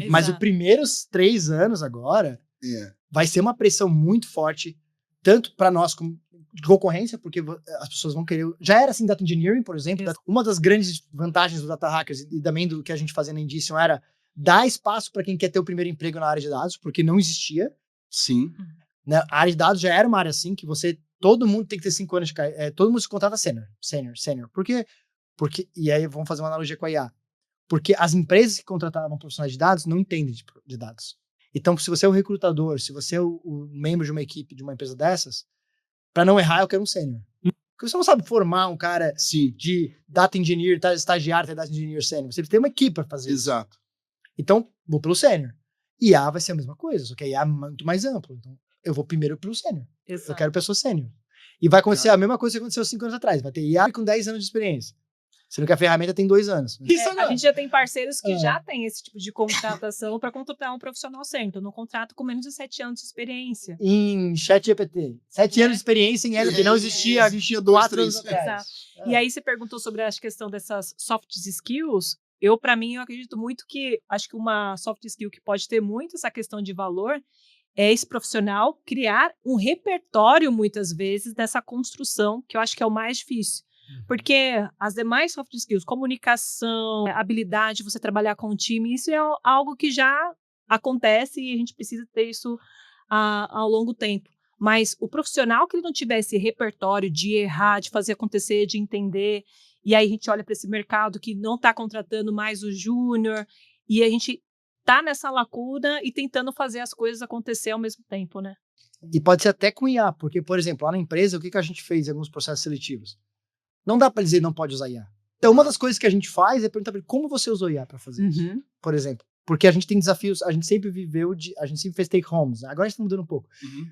Mas os primeiros 3 anos agora vai ser uma pressão muito forte, tanto para nós como de concorrência, porque as pessoas vão querer... Já era assim data engineering, por exemplo. Uma das grandes vantagens do Data Hackers e também do que a gente fazia na Indition era dar espaço para quem quer ter o primeiro emprego na área de dados, porque não existia. Sim. Né? A área de dados já era uma área assim, que todo mundo tem que ter 5 anos de carreira. Todo mundo se contrata sênior. Por quê? Porque, e aí vamos fazer uma analogia com a IA. Porque as empresas que contratavam profissionais de dados não entendem de dados. Então, se você é o recrutador, se você é o membro de uma equipe de uma empresa dessas, para não errar, eu quero um sênior. Porque você não sabe formar um cara de data engineer, estagiário, data engineer sênior. Você tem uma equipe para fazer isso. Exato. Então, vou pelo sênior. IA vai ser a mesma coisa, só que a IA é muito mais amplo. Então, eu vou primeiro pelo sênior. Eu quero pessoa sênior. E vai acontecer a mesma coisa que aconteceu 5 anos atrás. Vai ter IA com 10 anos de experiência. Sendo que a ferramenta tem 2 anos. A gente já tem parceiros que já tem esse tipo de contratação para contratar um profissional sênior. Então, no contrato com menos de 7 anos de experiência. Em ChatGPT. 7 anos de experiência em L, que não existia. Existia 2, 3 anos atrás. Exato. E aí você perguntou sobre a questão dessas soft skills. Para mim, eu acredito muito que acho que uma soft skill que pode ter muito essa questão de valor é esse profissional criar um repertório, muitas vezes, dessa construção, que eu acho que é o mais difícil. Porque as demais soft skills, comunicação, habilidade de você trabalhar com o time, isso é algo que já acontece e a gente precisa ter isso ao longo tempo. Mas o profissional que ele não tiver esse repertório de errar, de fazer acontecer, de entender, e aí a gente olha para esse mercado que não está contratando mais o júnior, e a gente está nessa lacuna e tentando fazer as coisas acontecer ao mesmo tempo, né? E pode ser até com IA, porque, por exemplo, lá na empresa, o que a gente fez em alguns processos seletivos? Não dá para dizer não pode usar IA. Então, uma das coisas que a gente faz é perguntar como você usou IA para fazer isso, por exemplo. Porque a gente tem desafios, a gente sempre fez take homes. Agora a gente tá mudando um pouco.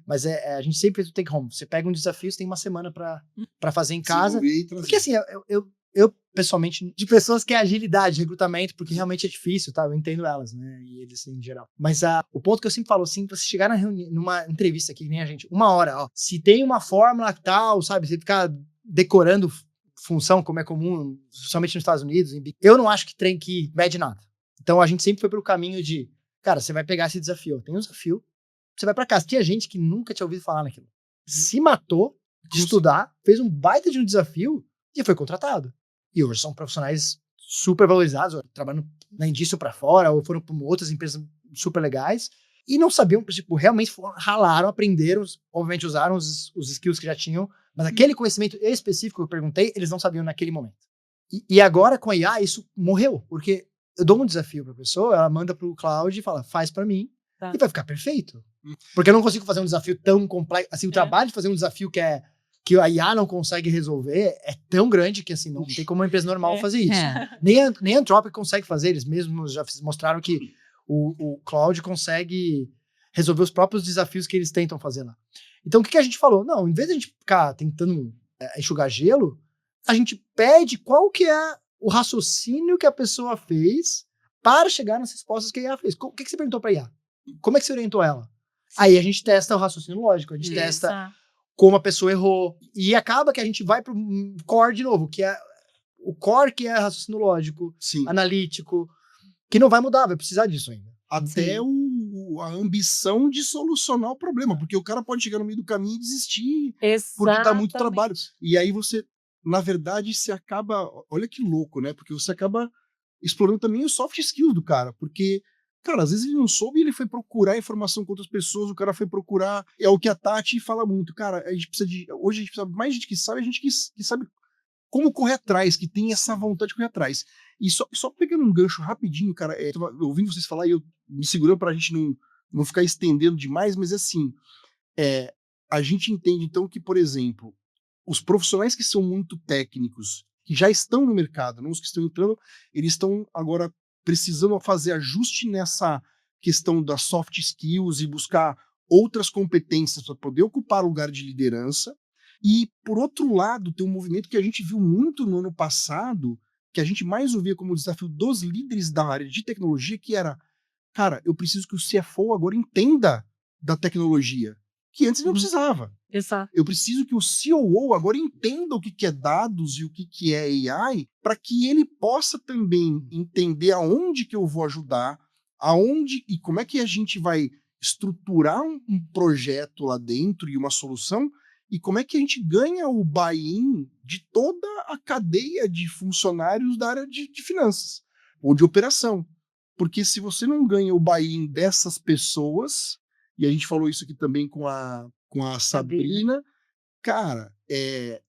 Mas a gente sempre fez o take home. Você pega um desafio, você tem uma semana para fazer em casa. Porque assim, eu pessoalmente, de pessoas que é agilidade, recrutamento, porque realmente é difícil, tá? Eu entendo elas, né? E eles em geral. Mas o ponto que eu sempre falo, assim, você chegar numa entrevista aqui, que nem a gente, 1 hora, ó. Se tem uma fórmula tal, sabe? Você ficar decorando função, como é comum, somente nos Estados Unidos, eu não acho que tem que mede nada. Então, a gente sempre foi pelo caminho de, cara, você vai pegar esse desafio. Tem um desafio, você vai pra casa. Tinha gente que nunca tinha ouvido falar naquilo. Se matou de estudar, fez um baita de um desafio e foi contratado. E hoje são profissionais super valorizados, trabalhando na Indicio pra fora, ou foram para outras empresas super legais, e não sabiam, tipo, realmente ralaram, aprenderam, obviamente usaram os skills que já tinham, mas aquele conhecimento específico que eu perguntei, eles não sabiam naquele momento. E agora, com a IA, isso morreu, porque eu dou um desafio pra pessoa, ela manda pro cloud e fala, faz pra mim, e vai ficar perfeito. Porque eu não consigo fazer um desafio tão complexo, assim, o trabalho de fazer um desafio que é que a IA não consegue resolver é tão grande que assim, não tem como uma empresa normal fazer isso. Nem a Anthropic consegue fazer, eles mesmos já mostraram que o Cloud consegue resolver os próprios desafios que eles tentam fazer lá. Então, o que a gente falou? Não, em vez de a gente ficar tentando enxugar gelo, a gente pede qual que é o raciocínio que a pessoa fez para chegar nas respostas que a IA fez. O que você perguntou para a IA? Como é que você orientou ela? Aí a gente testa o raciocínio lógico, a gente testa como a pessoa errou. E acaba que a gente vai pro core de novo, que é o core que é raciocínio lógico, analítico, que não vai mudar, vai precisar disso ainda. Até a ambição de solucionar o problema, porque o cara pode chegar no meio do caminho e desistir, porque dá muito trabalho. E aí você, na verdade, você acaba, olha que louco, né? Porque você acaba explorando também os soft skills do cara, porque, cara, às vezes ele não soube e ele foi procurar informação com outras pessoas, o cara foi procurar, é o que a Tati fala muito, cara, hoje a gente precisa mais gente que sabe, a gente que sabe como correr atrás, que tem essa vontade de correr atrás. E só pegando um gancho rapidinho, cara, ouvindo vocês falar e eu me segurando pra gente não ficar estendendo demais, mas assim, a gente entende então que, por exemplo, os profissionais que são muito técnicos, que já estão no mercado, não os que estão entrando, eles estão agora precisando fazer ajuste nessa questão das soft skills e buscar outras competências para poder ocupar o lugar de liderança. E, por outro lado, tem um movimento que a gente viu muito no ano passado, que a gente mais ouvia como desafio dos líderes da área de tecnologia, que era, cara, eu preciso que o CFO agora entenda da tecnologia, que antes não precisava. Exato. Eu preciso que o COO agora entenda o que é dados e o que é AI, para que ele possa também entender aonde que eu vou ajudar, aonde e como é que a gente vai estruturar um projeto lá dentro e uma solução, e como é que a gente ganha o buy-in de toda a cadeia de funcionários da área de finanças ou de operação. Porque se você não ganha o buy-in dessas pessoas, e a gente falou isso aqui também com a Sabrina, cara,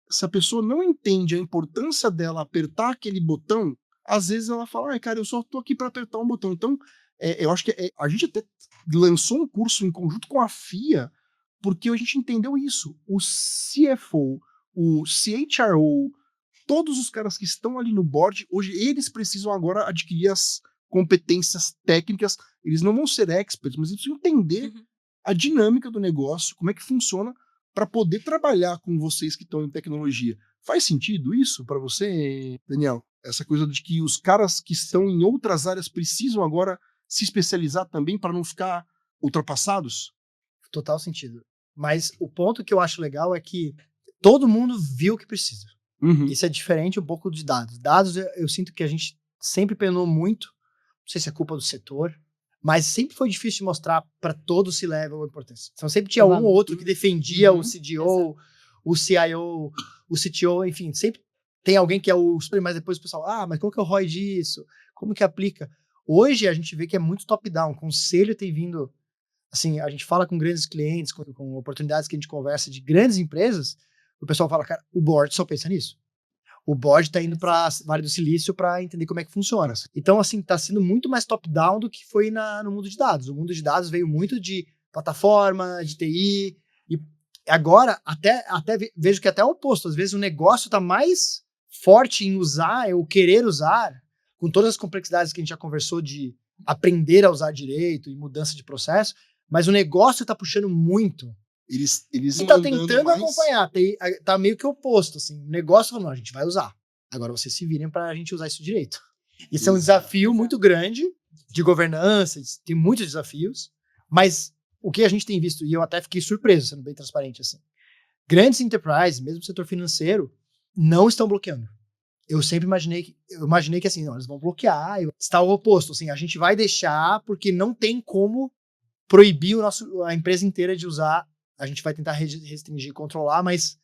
se a pessoa não entende a importância dela apertar aquele botão, às vezes ela fala, cara, eu só tô aqui para apertar um botão. Então, eu acho que a gente até lançou um curso em conjunto com a FIA, porque a gente entendeu isso. O CFO, o CHRO, todos os caras que estão ali no board, hoje eles precisam agora adquirir as competências técnicas. Eles não vão ser experts, mas eles precisam entender a dinâmica do negócio, como é que funciona, para poder trabalhar com vocês que estão em tecnologia. Faz sentido isso para você, Daniel? Essa coisa de que os caras que estão em outras áreas precisam agora se especializar também para não ficar ultrapassados? Total sentido. Mas o ponto que eu acho legal é que todo mundo viu o que precisa. Isso é diferente um pouco de dados. Dados, eu sinto que a gente sempre penou muito, não sei se é culpa do setor, mas sempre foi difícil de mostrar para todo o C-level a importância. Então sempre tinha um ou outro que defendia o CDO, o CIO, o CTO, enfim, sempre tem alguém que é o super, mas depois o pessoal, mas como que é o ROI disso? Como que aplica? Hoje a gente vê que é muito top-down, o conselho tem vindo, assim, a gente fala com grandes clientes, com oportunidades que a gente conversa de grandes empresas, o pessoal fala, cara, o board só pensa nisso. O board tá indo para Vale do Silício para entender como é que funciona. Então, assim, tá sendo muito mais top-down do que foi no mundo de dados. O mundo de dados veio muito de plataforma, de TI, e agora até vejo que até é o oposto. Às vezes o negócio tá mais forte em usar, ou querer usar, com todas as complexidades que a gente já conversou de aprender a usar direito e mudança de processo, mas o negócio tá puxando muito. Eles tá tentando acompanhar, tá meio que oposto, assim, o negócio falando, a gente vai usar, agora vocês se virem pra gente usar isso direito. Isso é um desafio muito grande de governança, tem muitos desafios, mas o que a gente tem visto, e eu até fiquei surpreso, sendo bem transparente, assim, grandes enterprises, mesmo o setor financeiro, não estão bloqueando. Eu sempre imaginei que assim, não, eles vão bloquear, está o oposto, assim, a gente vai deixar porque não tem como proibir a empresa inteira de usar. A gente vai tentar restringir e controlar, mas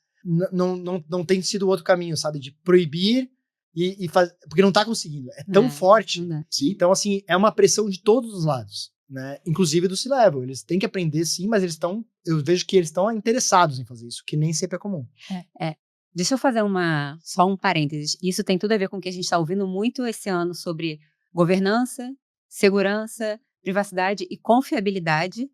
não tem sido o outro caminho, sabe? De proibir e fazer, porque não tá conseguindo. É tão forte. Sim. Então, assim, é uma pressão de todos os lados, né? Inclusive do C-Level. Eles têm que aprender, sim, mas eu vejo que eles estão interessados em fazer isso, que nem sempre é comum. Deixa eu fazer só um parênteses. Isso tem tudo a ver com o que a gente está ouvindo muito esse ano sobre governança, segurança, privacidade e confiabilidade.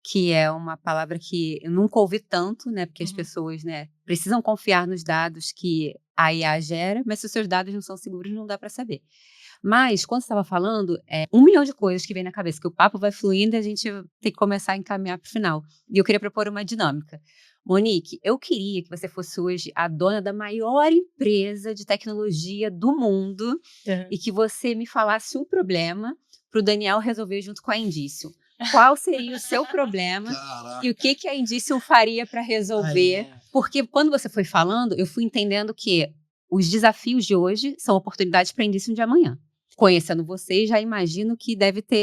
que é uma palavra que eu nunca ouvi tanto, né? Porque as Uhum. pessoas, né, precisam confiar nos dados que a IA gera, mas se os seus dados não são seguros, não dá para saber. Mas, quando você estava falando, 1 milhão de coisas que vem na cabeça, que o papo vai fluindo e a gente tem que começar a encaminhar para o final. E eu queria propor uma dinâmica. Monique, eu queria que você fosse hoje a dona da maior empresa de tecnologia do mundo e que você me falasse um problema para o Daniel resolver junto com a Indício. Qual seria o seu problema Caraca. e o que a Indício faria para resolver? Porque quando você foi falando, eu fui entendendo que os desafios de hoje são oportunidades para Indício de amanhã. Conhecendo vocês, já imagino que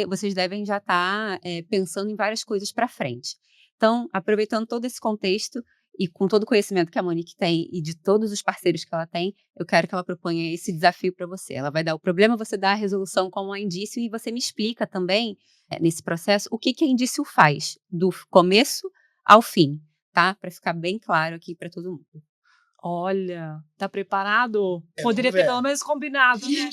vocês devem já estar pensando em várias coisas para frente. Então, aproveitando todo esse contexto e com todo o conhecimento que a Monique tem e de todos os parceiros que ela tem, eu quero que ela proponha esse desafio para você. Ela vai dar o problema, você dá a resolução como a Indício e você me explica também, nesse processo, o que a Indício faz, do começo ao fim, tá? Para ficar bem claro aqui para todo mundo. Olha, tá preparado? Poderia vamos ter ver. pelo menos combinado, né?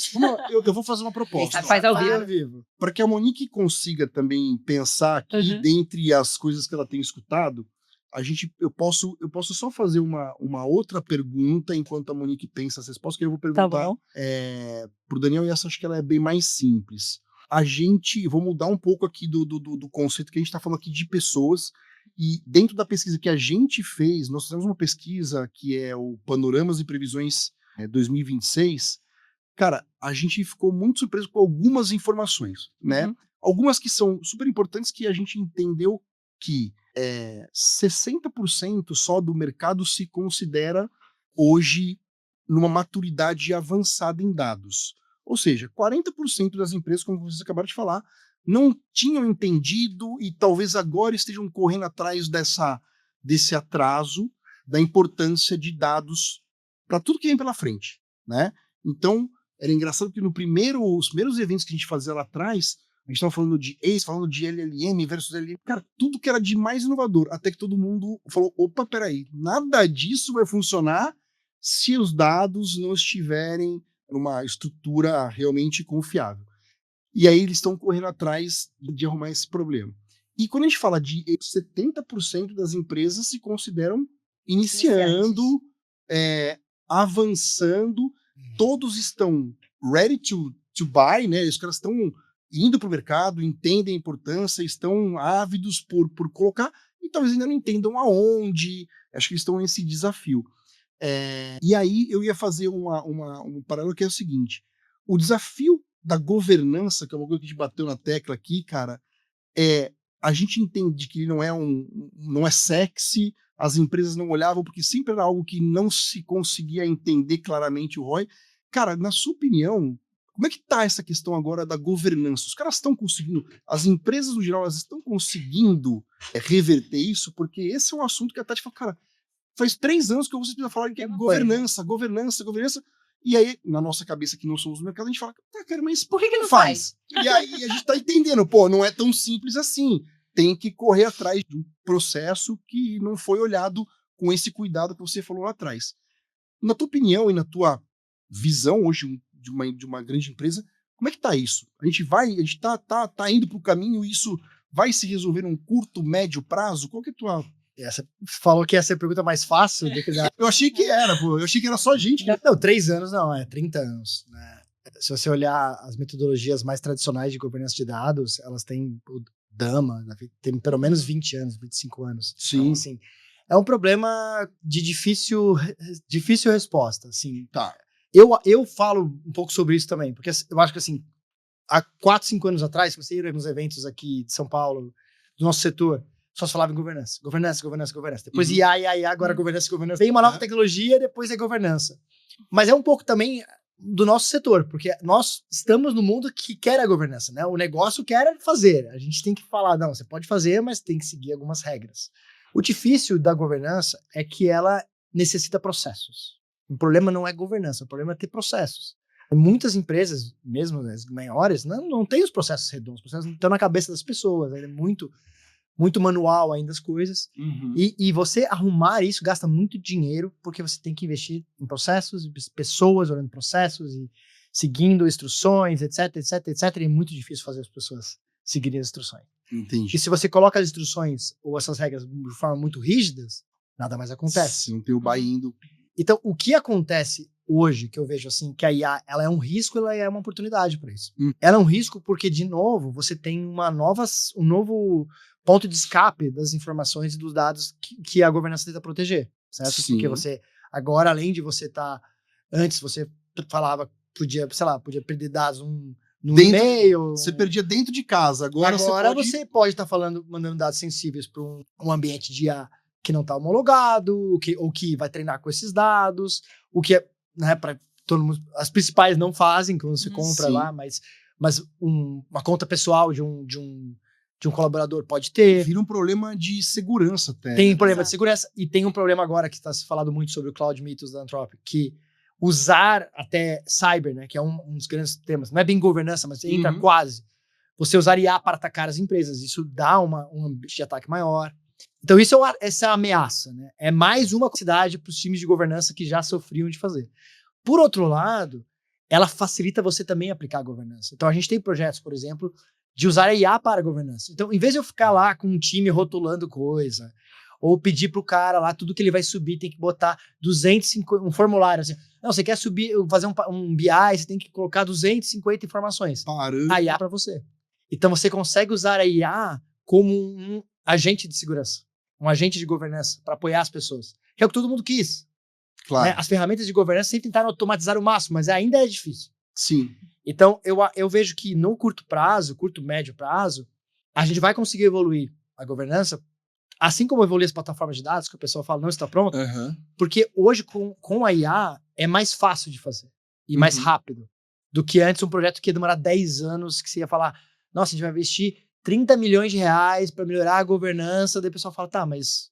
Eu vou fazer uma proposta. Faz ao vivo. Para que a Monique consiga também pensar aqui, Uhum. dentre as coisas que ela tem escutado, eu posso só fazer uma outra pergunta enquanto a Monique pensa as respostas, que eu vou Tá perguntar bom. pro Daniel, e essa acho que ela é bem mais simples. Vou mudar um pouco aqui do conceito que a gente está falando aqui de pessoas, e dentro da pesquisa que a gente fez, nós fizemos uma pesquisa que é o Panoramas e Previsões 2026. Cara, a gente ficou muito surpreso com algumas informações, né? Uhum. Algumas que são super importantes, que a gente entendeu que 60% só do mercado se considera hoje numa maturidade avançada em dados. Ou seja, 40% das empresas, como vocês acabaram de falar, não tinham entendido e talvez agora estejam correndo atrás desse atraso, da importância de dados para tudo que vem pela frente, né? Então, era engraçado que os primeiros eventos que a gente fazia lá atrás, a gente estava falando de ACE, falando de LLM versus LLM, cara, tudo que era de mais inovador, até que todo mundo falou, opa, peraí, nada disso vai funcionar se os dados não estiverem numa estrutura realmente confiável. E aí eles estão correndo atrás de arrumar esse problema. E quando a gente fala de 70% das empresas se consideram iniciando, avançando, todos estão ready to buy, né? Os caras estão indo para o mercado, entendem a importância, estão ávidos por colocar, e talvez ainda não entendam aonde. Acho que eles estão nesse desafio. E aí eu ia fazer um paralelo que é o seguinte: o desafio da governança, que é uma coisa que a gente bateu na tecla aqui, cara, a gente entende que ele não é sexy, as empresas não olhavam porque sempre era algo que não se conseguia entender claramente o ROI. Cara, na sua opinião, como é que tá essa questão agora da governança? Os caras estão conseguindo, as empresas no geral, elas estão conseguindo reverter isso? Porque esse é um assunto que a Tati fala, cara, faz 3 anos que vocês precisam falar que é governança. E aí, na nossa cabeça, que não somos do mercado, a gente fala, tá, cara, mas por que não faz? E aí a gente tá entendendo, não é tão simples assim. Tem que correr atrás de um processo que não foi olhado com esse cuidado que você falou lá atrás. Na tua opinião e na tua visão hoje de uma grande empresa, como é que tá isso? A gente tá indo pro caminho, e isso vai se resolver num curto, médio prazo? Qual que é a tua... Você falou que ia ser a pergunta mais fácil do que da... Eu achei que era, eu achei que era só gente. Não, 3 anos não, 30 anos, né? Se você olhar as metodologias mais tradicionais de governança de dados, elas têm o DAMA, tem pelo menos 20 anos, 25 anos. Sim. Então, assim, é um problema de difícil resposta, assim. Tá. Eu falo um pouco sobre isso também, porque eu acho que, assim, há 4, 5 anos atrás, se você ir nos eventos aqui de São Paulo, do nosso setor, só se falava em governança. Depois IA, agora governança. Vem uma nova tecnologia, depois é governança. Mas é um pouco também do nosso setor, porque nós estamos no mundo que quer a governança, né? O negócio quer fazer. A gente tem que falar, não, você pode fazer, mas tem que seguir algumas regras. O difícil da governança é que ela necessita processos. O problema não é governança, o problema é ter processos. Muitas empresas, mesmo as maiores, não têm os processos redondos, os processos estão na cabeça das pessoas, é muito manual ainda as coisas, e você arrumar isso gasta muito dinheiro, porque você tem que investir em processos, pessoas olhando processos e seguindo instruções, etc, e é muito difícil fazer as pessoas seguirem as instruções. Entendi. E se você coloca as instruções ou essas regras de forma muito rígidas, nada mais acontece. Se não tem o buy-in do... Então, o que acontece hoje, que eu vejo assim, que a IA, ela é um risco, ela é uma oportunidade para isso. Ela é um risco porque, de novo, você tem um novo ponto de escape das informações e dos dados que a governança tenta proteger, certo? Sim. Porque você, agora, além de você estar... Antes, você falava, podia perder dados no e-mail. Você perdia dentro de casa. Agora você pode estar mandando dados sensíveis para um ambiente de IA que não está homologado, ou que vai treinar com esses dados, o que é, né, para todo mundo, as principais não fazem quando você compra lá, mas uma conta pessoal de um colaborador pode ter. Vira um problema de segurança até. Tem problema de segurança, e tem um problema agora que está se falando muito sobre o Cloud Mythos da Anthropic, que usar até cyber, né, que é um dos grandes temas, não é bem governança, mas entra quase. Você usar IA para atacar as empresas, isso dá um ambiente de ataque maior. Então essa é a ameaça, né? É mais uma capacidade para os times de governança que já sofriam de fazer. Por outro lado, ela facilita você também aplicar a governança. Então a gente tem projetos, por exemplo, de usar a IA para a governança. Então, em vez de eu ficar lá com um time rotulando coisa, ou pedir pro cara lá, tudo que ele vai subir, tem que botar 250, um formulário assim. Não, você quer subir, fazer um BI, você tem que colocar 250 informações. A IA para você. Então você consegue usar a IA como um agente de segurança, um agente de governança para apoiar as pessoas. Que é o que todo mundo quis. Claro. Né? As ferramentas de governança sempre tentaram automatizar o máximo, mas ainda é difícil. Sim. Então eu vejo que no curto médio prazo, a gente vai conseguir evoluir a governança, assim como evoluir as plataformas de dados, que o pessoal fala não está pronto, porque hoje com a IA é mais fácil de fazer e mais rápido do que antes um projeto que ia demorar 10 anos, que você ia falar, nossa, a gente vai investir 30 milhões de reais para melhorar a governança, daí o pessoal fala, tá, mas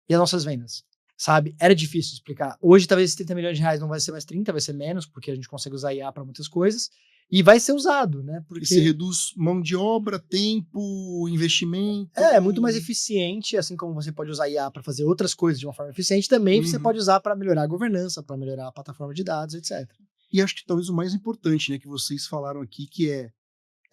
e as nossas vendas? Sabe? Era difícil de explicar. Hoje, talvez esses 30 milhões de reais não vai ser mais 30, vai ser menos, porque a gente consegue usar IA para muitas coisas, e vai ser usado, né? Porque você reduz mão de obra, tempo, investimento. É muito mais eficiente, assim como você pode usar IA para fazer outras coisas de uma forma eficiente, também você pode usar para melhorar a governança, para melhorar a plataforma de dados, etc. E acho que talvez o mais importante, né, que vocês falaram aqui, que é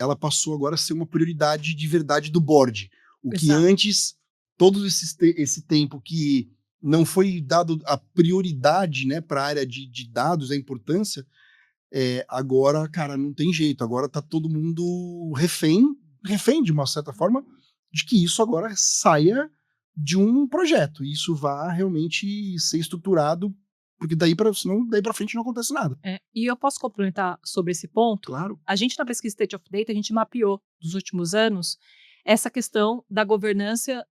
ela passou agora a ser uma prioridade de verdade do board. O que antes, todo esse tempo que não foi dado a prioridade, né, para a área de dados, a importância, agora, cara, não tem jeito. Agora tá todo mundo refém de uma certa forma, de que isso agora saia de um projeto. E isso vá realmente ser estruturado, porque senão daí para frente não acontece nada. E eu posso complementar sobre esse ponto? Claro. A gente, na pesquisa State of Data, a gente mapeou nos últimos anos essa questão da governança,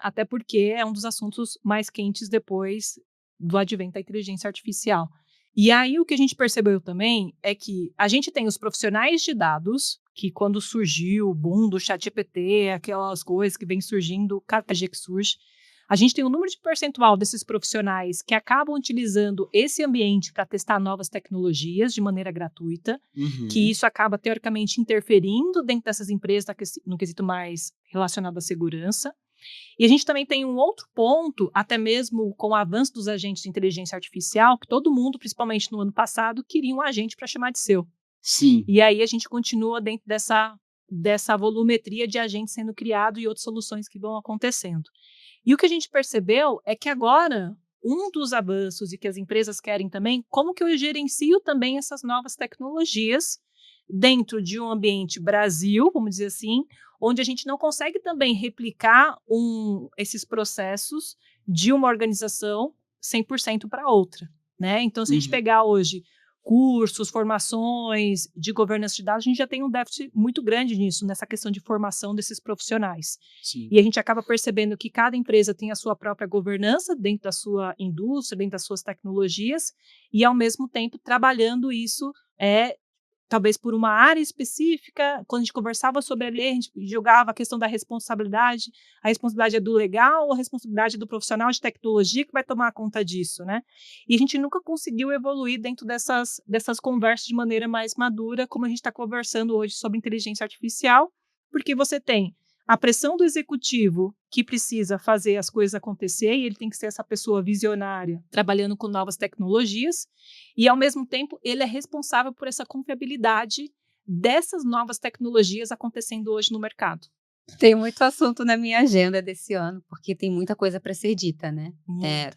até porque é um dos assuntos mais quentes depois do advento da inteligência artificial. E aí o que a gente percebeu também é que a gente tem os profissionais de dados, que quando surgiu o boom do ChatGPT, aquelas coisas que vem surgindo, cada dia que surge, a gente tem um número de percentual desses profissionais que acabam utilizando esse ambiente para testar novas tecnologias de maneira gratuita, que isso acaba, teoricamente, interferindo dentro dessas empresas no quesito mais relacionado à segurança. E a gente também tem um outro ponto, até mesmo com o avanço dos agentes de inteligência artificial, que todo mundo, principalmente no ano passado, queria um agente para chamar de seu. Sim. E aí a gente continua dentro dessa volumetria de agentes sendo criado e outras soluções que vão acontecendo. E o que a gente percebeu é que agora, um dos avanços e que as empresas querem também, como que eu gerencio também essas novas tecnologias dentro de um ambiente Brasil, vamos dizer assim, onde a gente não consegue também replicar esses processos de uma organização 100% para outra, né? Então, se a gente pegar hoje cursos, formações de governança de dados, a gente já tem um déficit muito grande nisso, nessa questão de formação desses profissionais. Sim. E a gente acaba percebendo que cada empresa tem a sua própria governança dentro da sua indústria, dentro das suas tecnologias, e ao mesmo tempo trabalhando isso talvez por uma área específica. Quando a gente conversava sobre a lei, a gente jogava a questão da responsabilidade. A responsabilidade é do legal ou a responsabilidade é do profissional de tecnologia que vai tomar conta disso, né? E a gente nunca conseguiu evoluir dentro dessas conversas de maneira mais madura, como a gente está conversando hoje sobre inteligência artificial, porque você tem a pressão do executivo que precisa fazer as coisas acontecer, e ele tem que ser essa pessoa visionária, trabalhando com novas tecnologias, e, ao mesmo tempo, ele é responsável por essa confiabilidade dessas novas tecnologias acontecendo hoje no mercado. Tem muito assunto na minha agenda desse ano, porque tem muita coisa para ser dita, né?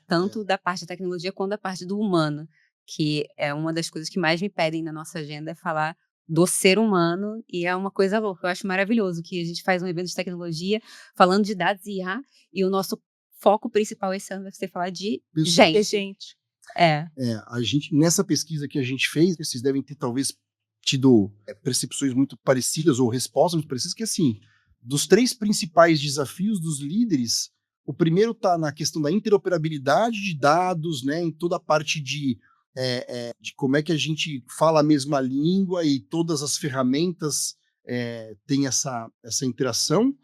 Tanto da parte da tecnologia quanto da parte do humano, que é uma das coisas que mais me pedem na nossa agenda, é falar do ser humano, e é uma coisa louca. Eu acho maravilhoso que a gente faz um evento de tecnologia falando de dados e IA, e o nosso foco principal esse ano vai ser falar de gente. A gente, nessa pesquisa que a gente fez, vocês devem ter talvez tido percepções muito parecidas ou respostas muito parecidas, que assim, dos 3 principais desafios dos líderes, o primeiro está na questão da interoperabilidade de dados, né, em toda a parte de como é que a gente fala a mesma língua e todas as ferramentas têm essa interação.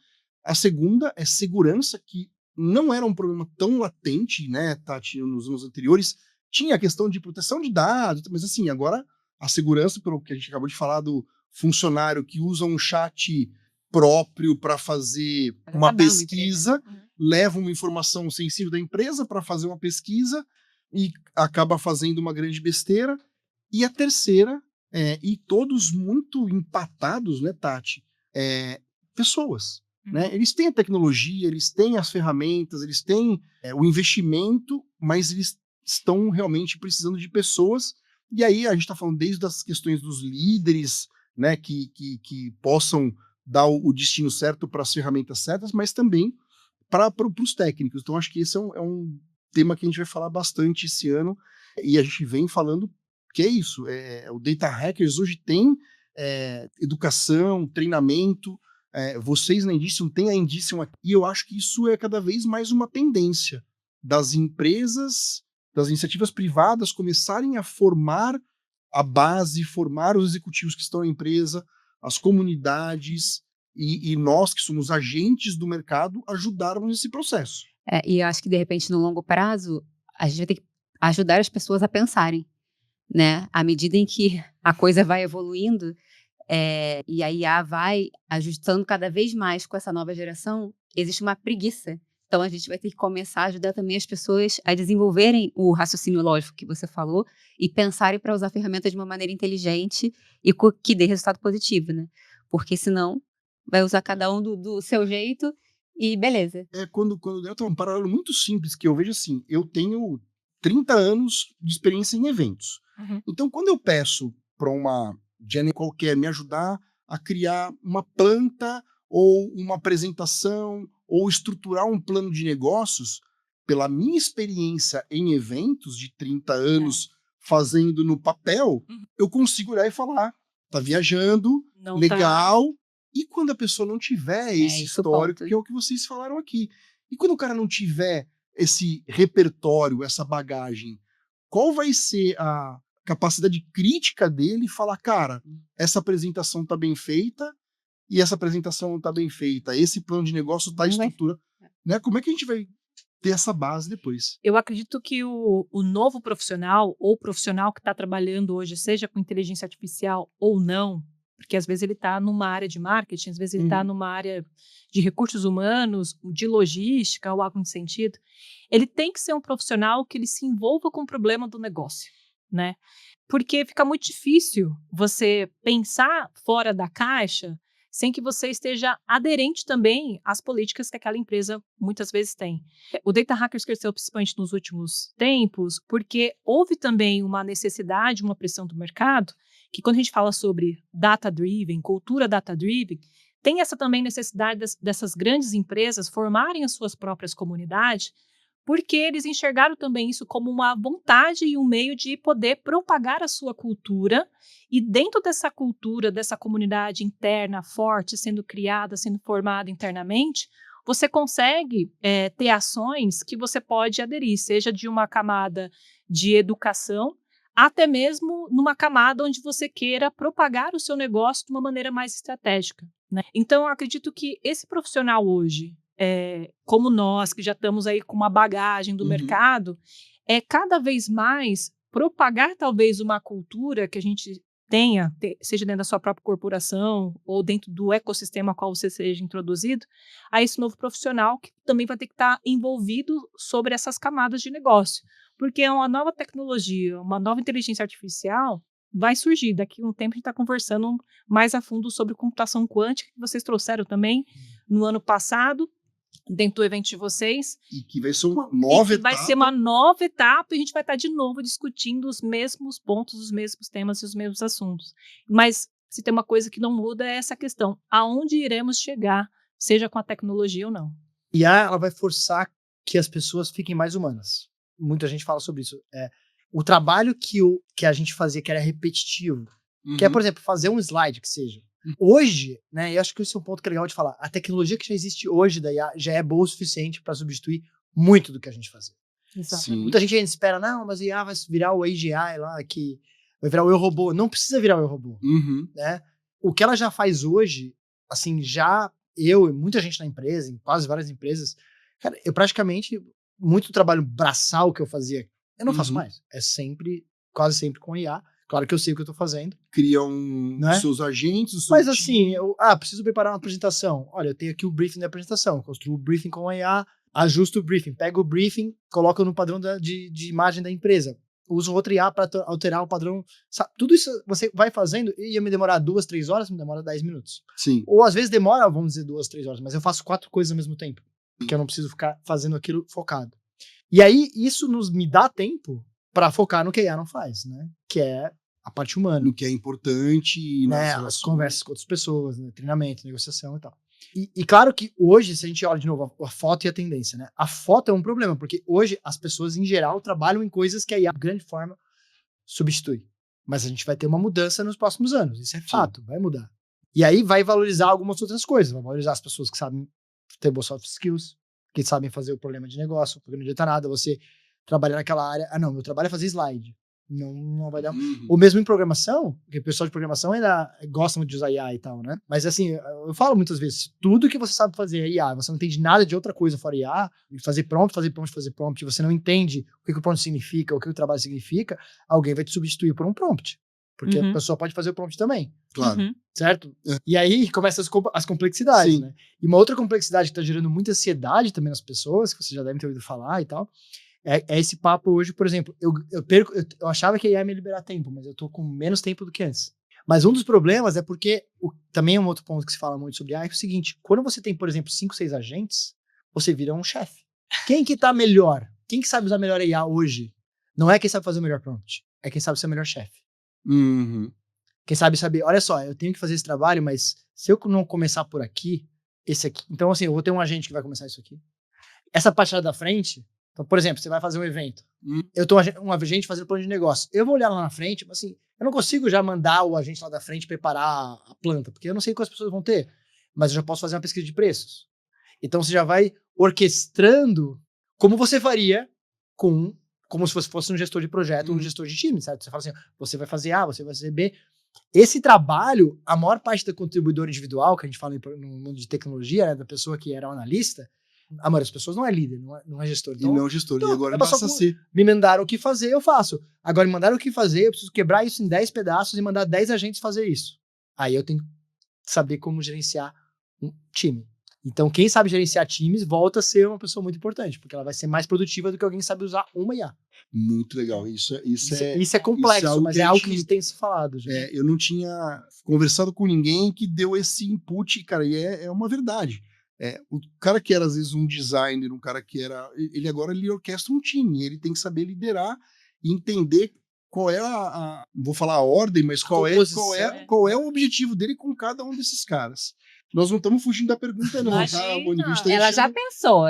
A segunda é segurança, que não era um problema tão latente, né, Tati, nos anos anteriores. Tinha a questão de proteção de dados, mas assim, agora a segurança, pelo que a gente acabou de falar do funcionário que usa um chat próprio para fazer uma pesquisa, leva uma informação sensível da empresa para fazer uma pesquisa e acaba fazendo uma grande besteira. E a terceira, e todos muito empatados, né, Tati? Pessoas. Né? Eles têm a tecnologia, eles têm as ferramentas, eles têm o investimento, mas eles estão realmente precisando de pessoas. E aí a gente está falando desde as questões dos líderes, né, que possam dar o destino certo para as ferramentas certas, mas também para os técnicos. Então acho que esse é um tema que a gente vai falar bastante esse ano, e a gente vem falando que é isso. O Data Hackers hoje tem educação, treinamento. Vocês na Indicium têm a Indicium aqui, e eu acho que isso é cada vez mais uma tendência das empresas, das iniciativas privadas começarem a formar a base, formar os executivos que estão na empresa, as comunidades, e nós que somos agentes do mercado ajudarmos nesse processo. E eu acho que de repente no longo prazo a gente vai ter que ajudar as pessoas a pensarem, né? À medida em que a coisa vai evoluindo, e a IA vai ajustando cada vez mais com essa nova geração, existe uma preguiça. Então a gente vai ter que começar a ajudar também as pessoas a desenvolverem o raciocínio lógico que você falou e pensarem para usar ferramentas de uma maneira inteligente e que dê resultado positivo, né? Porque senão vai usar cada um do seu jeito e beleza. Quando eu tenho um paralelo muito simples que eu vejo assim, eu tenho 30 anos de experiência em eventos. Então quando eu peço para uma Jenny qualquer me ajudar a criar uma planta ou uma apresentação ou estruturar um plano de negócios, pela minha experiência em eventos de 30 anos fazendo no papel, eu consigo olhar e falar, tá viajando, não legal. Tá. E quando a pessoa não tiver esse histórico, que é o que vocês falaram aqui, e quando o cara não tiver esse repertório, essa bagagem, qual vai ser a capacidade crítica dele e falar, cara, essa apresentação tá bem feita e essa apresentação não tá bem feita, esse plano de negócio tá estrutura, né? Como é que a gente vai ter essa base depois? Eu acredito que o novo profissional ou profissional que está trabalhando hoje, seja com inteligência artificial ou não, porque às vezes ele está numa área de marketing, às vezes ele está numa área de recursos humanos, de logística ou algo nesse sentido, ele tem que ser um profissional que ele se envolva com o problema do negócio, né? Porque fica muito difícil você pensar fora da caixa sem que você esteja aderente também às políticas que aquela empresa muitas vezes tem. O Data Hackers cresceu principalmente nos últimos tempos porque houve também uma necessidade, uma pressão do mercado, que quando a gente fala sobre data-driven, cultura data-driven, tem essa também necessidade dessas grandes empresas formarem as suas próprias comunidades, porque eles enxergaram também isso como uma vontade e um meio de poder propagar a sua cultura, e dentro dessa cultura, dessa comunidade interna forte, sendo criada, sendo formada internamente, você consegue ter ações que você pode aderir, seja de uma camada de educação, até mesmo numa camada onde você queira propagar o seu negócio de uma maneira mais estratégica, né? Então, eu acredito que esse profissional hoje, como nós, que já estamos aí com uma bagagem do mercado, cada vez mais propagar talvez uma cultura que a gente tenha, seja dentro da sua própria corporação ou dentro do ecossistema a qual você seja introduzido, a esse novo profissional que também vai ter que estar envolvido sobre essas camadas de negócio. Porque uma nova tecnologia, uma nova inteligência artificial vai surgir. Daqui a um tempo a gente está conversando mais a fundo sobre computação quântica, que vocês trouxeram também no ano passado, dentro do evento de vocês. E que vai ser uma nova etapa. Vai ser uma nova etapa e a gente vai estar de novo discutindo os mesmos pontos, os mesmos temas e os mesmos assuntos. Mas se tem uma coisa que não muda é essa questão. Aonde iremos chegar, seja com a tecnologia ou não? E ela vai forçar que as pessoas fiquem mais humanas. Muita gente fala sobre isso. O trabalho que a gente fazia, que era repetitivo, que é, por exemplo, fazer um slide, que seja. Hoje, né, eu acho que esse é um ponto que é legal de falar, a tecnologia que já existe hoje da IA já é boa o suficiente para substituir muito do que a gente fazia. Exatamente. Muita gente ainda espera, não, mas a IA vai virar o AGI lá, que vai virar o Eu Robô. Não precisa virar o Eu Robô. Né? O que ela já faz hoje, assim, eu e muita gente na empresa, em quase várias empresas, cara, eu praticamente, muito trabalho braçal que eu fazia, eu não faço mais. É quase sempre com IA. Claro que eu sei o que eu tô fazendo. Criam né? seus agentes, o seu Mas time. assim, preciso preparar uma apresentação. Olha, eu tenho aqui o briefing da apresentação. Construo o briefing com a IA, ajusto o briefing, pego o briefing, coloco no padrão de imagem da empresa. Uso outra IA para alterar o padrão. Sabe? Tudo isso você vai fazendo e ia me demorar 2, 3 horas, me demora 10 minutos. Sim. Ou às vezes demora, vamos dizer, 2, 3 horas, mas eu faço 4 coisas ao mesmo tempo. Porque eu não preciso ficar fazendo aquilo focado. E aí, isso me dá tempo para focar no que a IA não faz, né? Que é a parte humana. No que é importante. Né? As conversas com outras pessoas, né? Treinamento, negociação e tal. E claro que hoje, se a gente olha de novo a foto e a tendência, né? A foto é um problema, porque hoje as pessoas, em geral, trabalham em coisas que a IA, de grande forma, substitui. Mas a gente vai ter uma mudança nos próximos anos. Isso é fato, vai mudar. E aí vai valorizar algumas outras coisas. Vai valorizar as pessoas que sabem ter boas soft skills, que sabem fazer o problema de negócio, porque não adianta nada você trabalhar naquela área. Não, meu trabalho é fazer slide. Não vai dar. Ou mesmo em programação, porque o pessoal de programação ainda gosta muito de usar IA e tal, né? Mas assim, eu falo muitas vezes, tudo que você sabe fazer é IA, você não entende nada de outra coisa fora IA, fazer prompt, você não entende o que o prompt significa, o que o trabalho significa, alguém vai te substituir por um prompt. Porque a pessoa pode fazer o prompt também. Claro. Certo? E aí começam as complexidades, né? E uma outra complexidade que tá gerando muita ansiedade também nas pessoas, que você já deve ter ouvido falar e tal, é esse papo hoje, por exemplo, eu achava que ia me liberar tempo, mas eu tô com menos tempo do que antes. Mas um dos problemas é porque, também é um outro ponto que se fala muito sobre IA, é o seguinte, quando você tem, por exemplo, 5, 6 agentes, você vira um chefe. Quem que tá melhor? Quem que sabe usar melhor a IA hoje? Não é quem sabe fazer o melhor prompt, é quem sabe ser o melhor chefe. Quem sabe saber, olha só, eu tenho que fazer esse trabalho, mas se eu não começar por aqui, esse aqui, então assim, eu vou ter um agente que vai começar isso aqui. Essa parte lá da frente, então, por exemplo, você vai fazer um evento. Eu tô um agente fazendo plano de negócio. Eu vou olhar lá na frente, mas assim, eu não consigo já mandar o agente lá da frente preparar a planta, porque eu não sei quais pessoas vão ter, mas eu já posso fazer uma pesquisa de preços. Então, você já vai orquestrando como você faria como se você fosse um gestor de projeto, um gestor de time, certo? Você fala assim, você vai fazer A, você vai fazer B. Esse trabalho, a maior parte do contribuidor individual, que a gente fala no mundo de tecnologia, né, da pessoa que era um analista, a maioria das pessoas não é líder, não é gestor. Então, e não é gestor, e agora passa a ser. Me mandaram o que fazer, eu faço. Agora me mandaram o que fazer, eu preciso quebrar isso em 10 pedaços e mandar 10 agentes fazer isso. Aí eu tenho que saber como gerenciar um time. Então, quem sabe gerenciar times volta a ser uma pessoa muito importante, porque ela vai ser mais produtiva do que alguém que sabe usar uma IA. Muito legal. Isso é complexo, mas é algo que a gente tem se falado. Eu não tinha conversado com ninguém que deu esse input, cara, e é uma verdade. O cara que era, às vezes, um designer, um cara que era... Ele agora orquestra um time, ele tem que saber liderar e entender qual é vou falar a ordem, mas qual é o objetivo dele com cada um desses caras. Nós não estamos fugindo da pergunta, não, tá, Monique? Ela já pensou,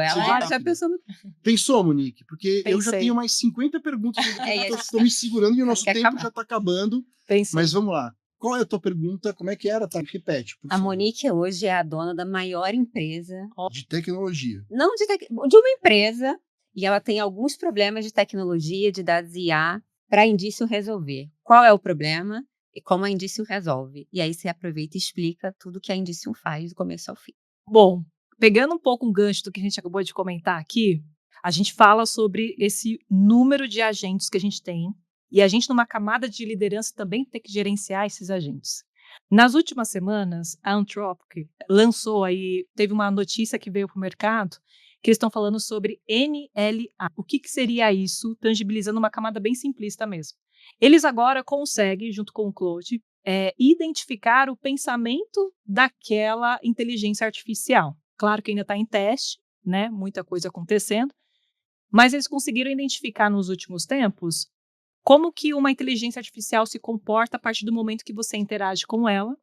Pensou, Monique? Porque eu já tenho mais 50 perguntas que eu estou me segurando e o nosso tempo já está acabando. Mas vamos lá. Qual é a tua pergunta? Como é que era? Tá? Repete. A Monique hoje é a dona da maior empresa de tecnologia. Não de uma empresa, e ela tem alguns problemas de tecnologia, de dados IA, para a Indício resolver. Qual é o problema e como a Indício resolve? E aí você aproveita e explica tudo que a Indício faz do começo ao fim. Bom, pegando um pouco um gancho do que a gente acabou de comentar aqui, a gente fala sobre esse número de agentes que a gente tem, e a gente, numa camada de liderança, também tem que gerenciar esses agentes. Nas últimas semanas, a Anthropic lançou aí, teve uma notícia que veio para o mercado, que eles estão falando sobre NLA. O que seria isso, tangibilizando uma camada bem simplista mesmo. Eles agora conseguem, junto com o Claude, identificar o pensamento daquela inteligência artificial. Claro que ainda está em teste, né? Muita coisa acontecendo, mas eles conseguiram identificar nos últimos tempos como que uma inteligência artificial se comporta a partir do momento que você interage com ela,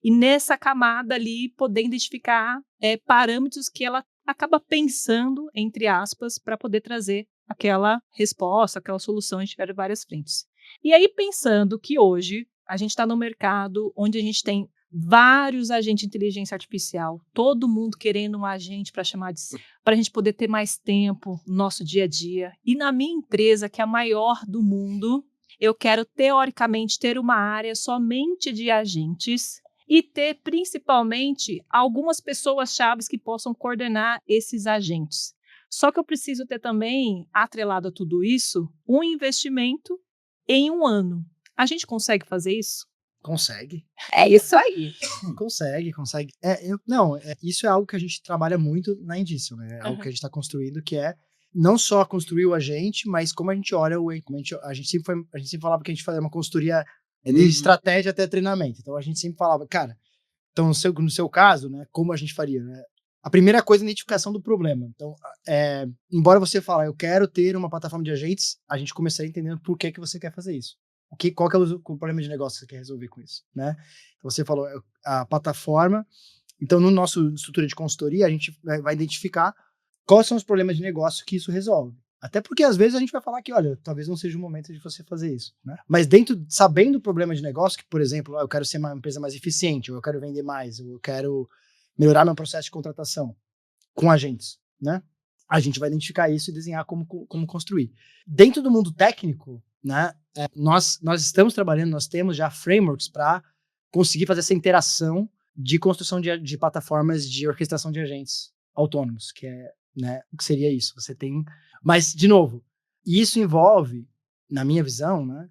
e nessa camada ali poder identificar parâmetros que ela acaba pensando, entre aspas, para poder trazer aquela resposta, aquela solução. A gente tiver várias frentes. E aí, pensando que hoje a gente está no mercado onde a gente tem vários agentes de inteligência artificial, todo mundo querendo um agente para a gente poder ter mais tempo no nosso dia a dia. E na minha empresa, que é a maior do mundo, eu quero, teoricamente, ter uma área somente de agentes e ter, principalmente, algumas pessoas-chave que possam coordenar esses agentes. Só que eu preciso ter também, atrelado a tudo isso, um investimento em 1 ano. A gente consegue fazer isso? Consegue. É isso aí. Consegue. Isso é algo que a gente trabalha muito na Indício, né? É algo que a gente está construindo, que é não só construir o agente, mas como a gente olha a gente sempre falava que a gente fazia uma consultoria de estratégia até treinamento. Então a gente sempre falava, cara, então no seu caso, né, como a gente faria, né? A primeira coisa é a identificação do problema. Então, embora você fale, eu quero ter uma plataforma de agentes, a gente começaria entendendo por que você quer fazer isso. Qual que é o problema de negócio que você quer resolver com isso, né? Então, você falou a plataforma. Então, no nosso estrutura de consultoria, a gente vai identificar quais são os problemas de negócio que isso resolve. Até porque, às vezes, a gente vai falar que, olha, talvez não seja o momento de você fazer isso, né? Mas sabendo o problema de negócio, que, por exemplo, eu quero ser uma empresa mais eficiente, ou eu quero vender mais, ou eu quero melhorar meu processo de contratação com agentes, né? A gente vai identificar isso e desenhar como construir. Dentro do mundo técnico, né, nós estamos trabalhando, nós temos já frameworks para conseguir fazer essa interação de construção de plataformas de orquestração de agentes autônomos, que é, né, o que seria isso. Você tem, mas de novo, isso envolve, na minha visão, né,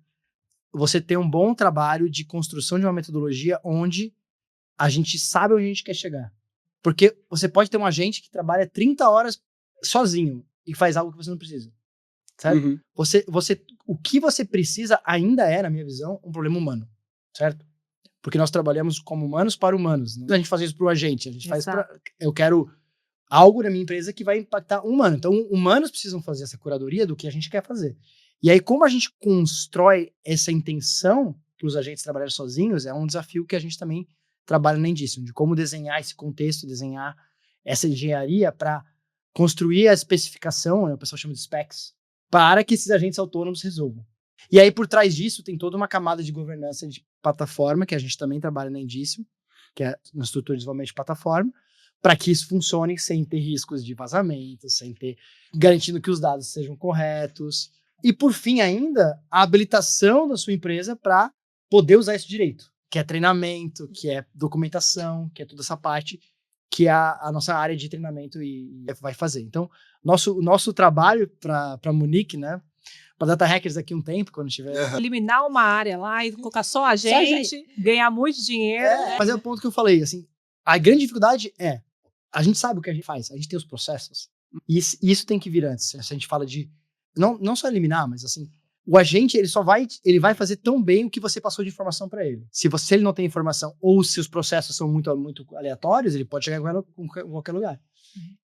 você ter um bom trabalho de construção de uma metodologia onde a gente sabe onde a gente quer chegar. Porque você pode ter um agente que trabalha 30 horas sozinho e faz algo que você não precisa. Certo? O que você precisa ainda é, na minha visão, um problema humano. Certo? Porque nós trabalhamos como humanos para humanos. Não a gente faz isso para o agente. A gente faz eu quero algo na minha empresa que vai impactar um humano. Então, humanos precisam fazer essa curadoria do que a gente quer fazer. E aí, como a gente constrói essa intenção para os agentes trabalharem sozinhos, é um desafio que a gente também trabalha na Indício, de como desenhar esse contexto, desenhar essa engenharia para construir a especificação, né, o pessoal chama de specs, para que esses agentes autônomos resolvam. E aí, por trás disso, tem toda uma camada de governança de plataforma, que a gente também trabalha na Indício, que é na estrutura de desenvolvimento de plataforma, para que isso funcione sem ter riscos de vazamento, garantindo que os dados sejam corretos. E, por fim, ainda, a habilitação da sua empresa para poder usar isso direito, que é treinamento, que é documentação, que é toda essa parte que a nossa área de treinamento vai fazer. Então, nosso trabalho para a Munique, né, para Data Hackers daqui a um tempo, quando tiver... Eliminar uma área lá e colocar só a gente, ganhar muito dinheiro. Mas é o ponto que eu falei, assim, a grande dificuldade a gente sabe o que a gente faz, a gente tem os processos, e isso tem que vir antes. Se a gente fala de, não só eliminar, mas assim, o agente, ele vai fazer tão bem o que você passou de informação para ele. Se ele não tem informação ou se os processos são muito, muito aleatórios, ele pode chegar em qualquer lugar.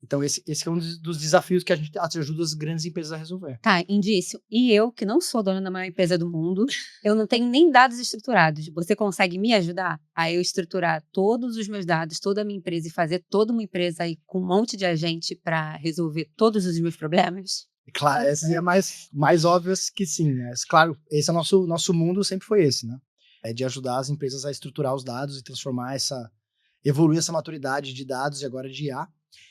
Então, esse é um dos desafios que a gente ajuda as grandes empresas a resolver. Tá, Indício. E eu, que não sou dona da maior empresa do mundo, eu não tenho nem dados estruturados. Você consegue me ajudar a eu estruturar todos os meus dados, toda a minha empresa e fazer toda uma empresa aí com um monte de agente para resolver todos os meus problemas? Claro, essa é mais óbvia que sim, né? Claro, esse é o nosso mundo, sempre foi esse, né? É de ajudar as empresas a estruturar os dados e transformar evoluir essa maturidade de dados e agora de IA.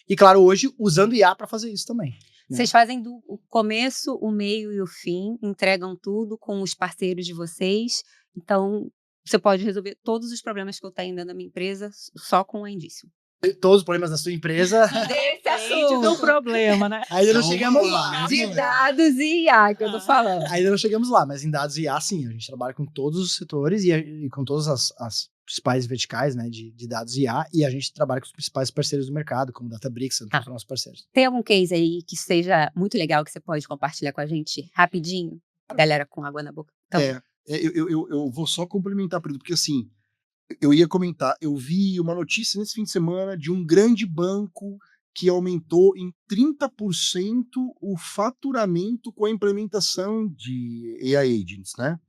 E claro, hoje usando IA para fazer isso também. Né? Vocês fazem do começo, o meio e o fim, entregam tudo com os parceiros de vocês. Então, você pode resolver todos os problemas que eu tenho dentro da minha empresa só com o Indício. Todos os problemas da sua empresa. Desse assunto. Não problema, né? Ainda não chegamos lá. De dados e IA, que eu tô falando. Ainda não chegamos lá, mas em dados e IA, sim. A gente trabalha com todos os setores e com todas as principais verticais, né, de dados e IA, e a gente trabalha com os principais parceiros do mercado, como Databricks, são os nossos parceiros. Tem algum case aí que seja muito legal que você pode compartilhar com a gente rapidinho? Galera com água na boca. Então, eu vou só complementar, porque assim, Eu ia comentar, eu vi uma notícia nesse fim de semana de um grande banco que aumentou em 30% o faturamento com a implementação de AI agents, né?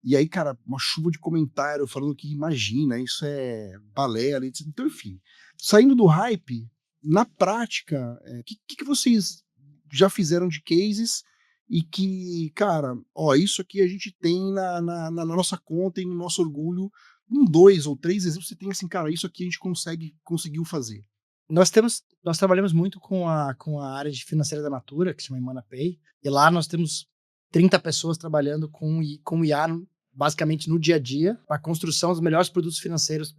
E aí, cara, uma chuva de comentário falando que imagina, isso é balela, etc. Então, enfim, saindo do hype, na prática, o que vocês já fizeram de cases e que, cara, ó, isso aqui a gente tem na nossa conta e no nosso orgulho, 2 ou 3 exemplos você tem assim, cara, isso aqui a gente conseguiu fazer. Nós trabalhamos muito com a área de financeira da Natura, que se chama ImanaPay, e lá nós temos 30 pessoas trabalhando com IA basicamente no dia a dia, para a construção dos melhores produtos financeiros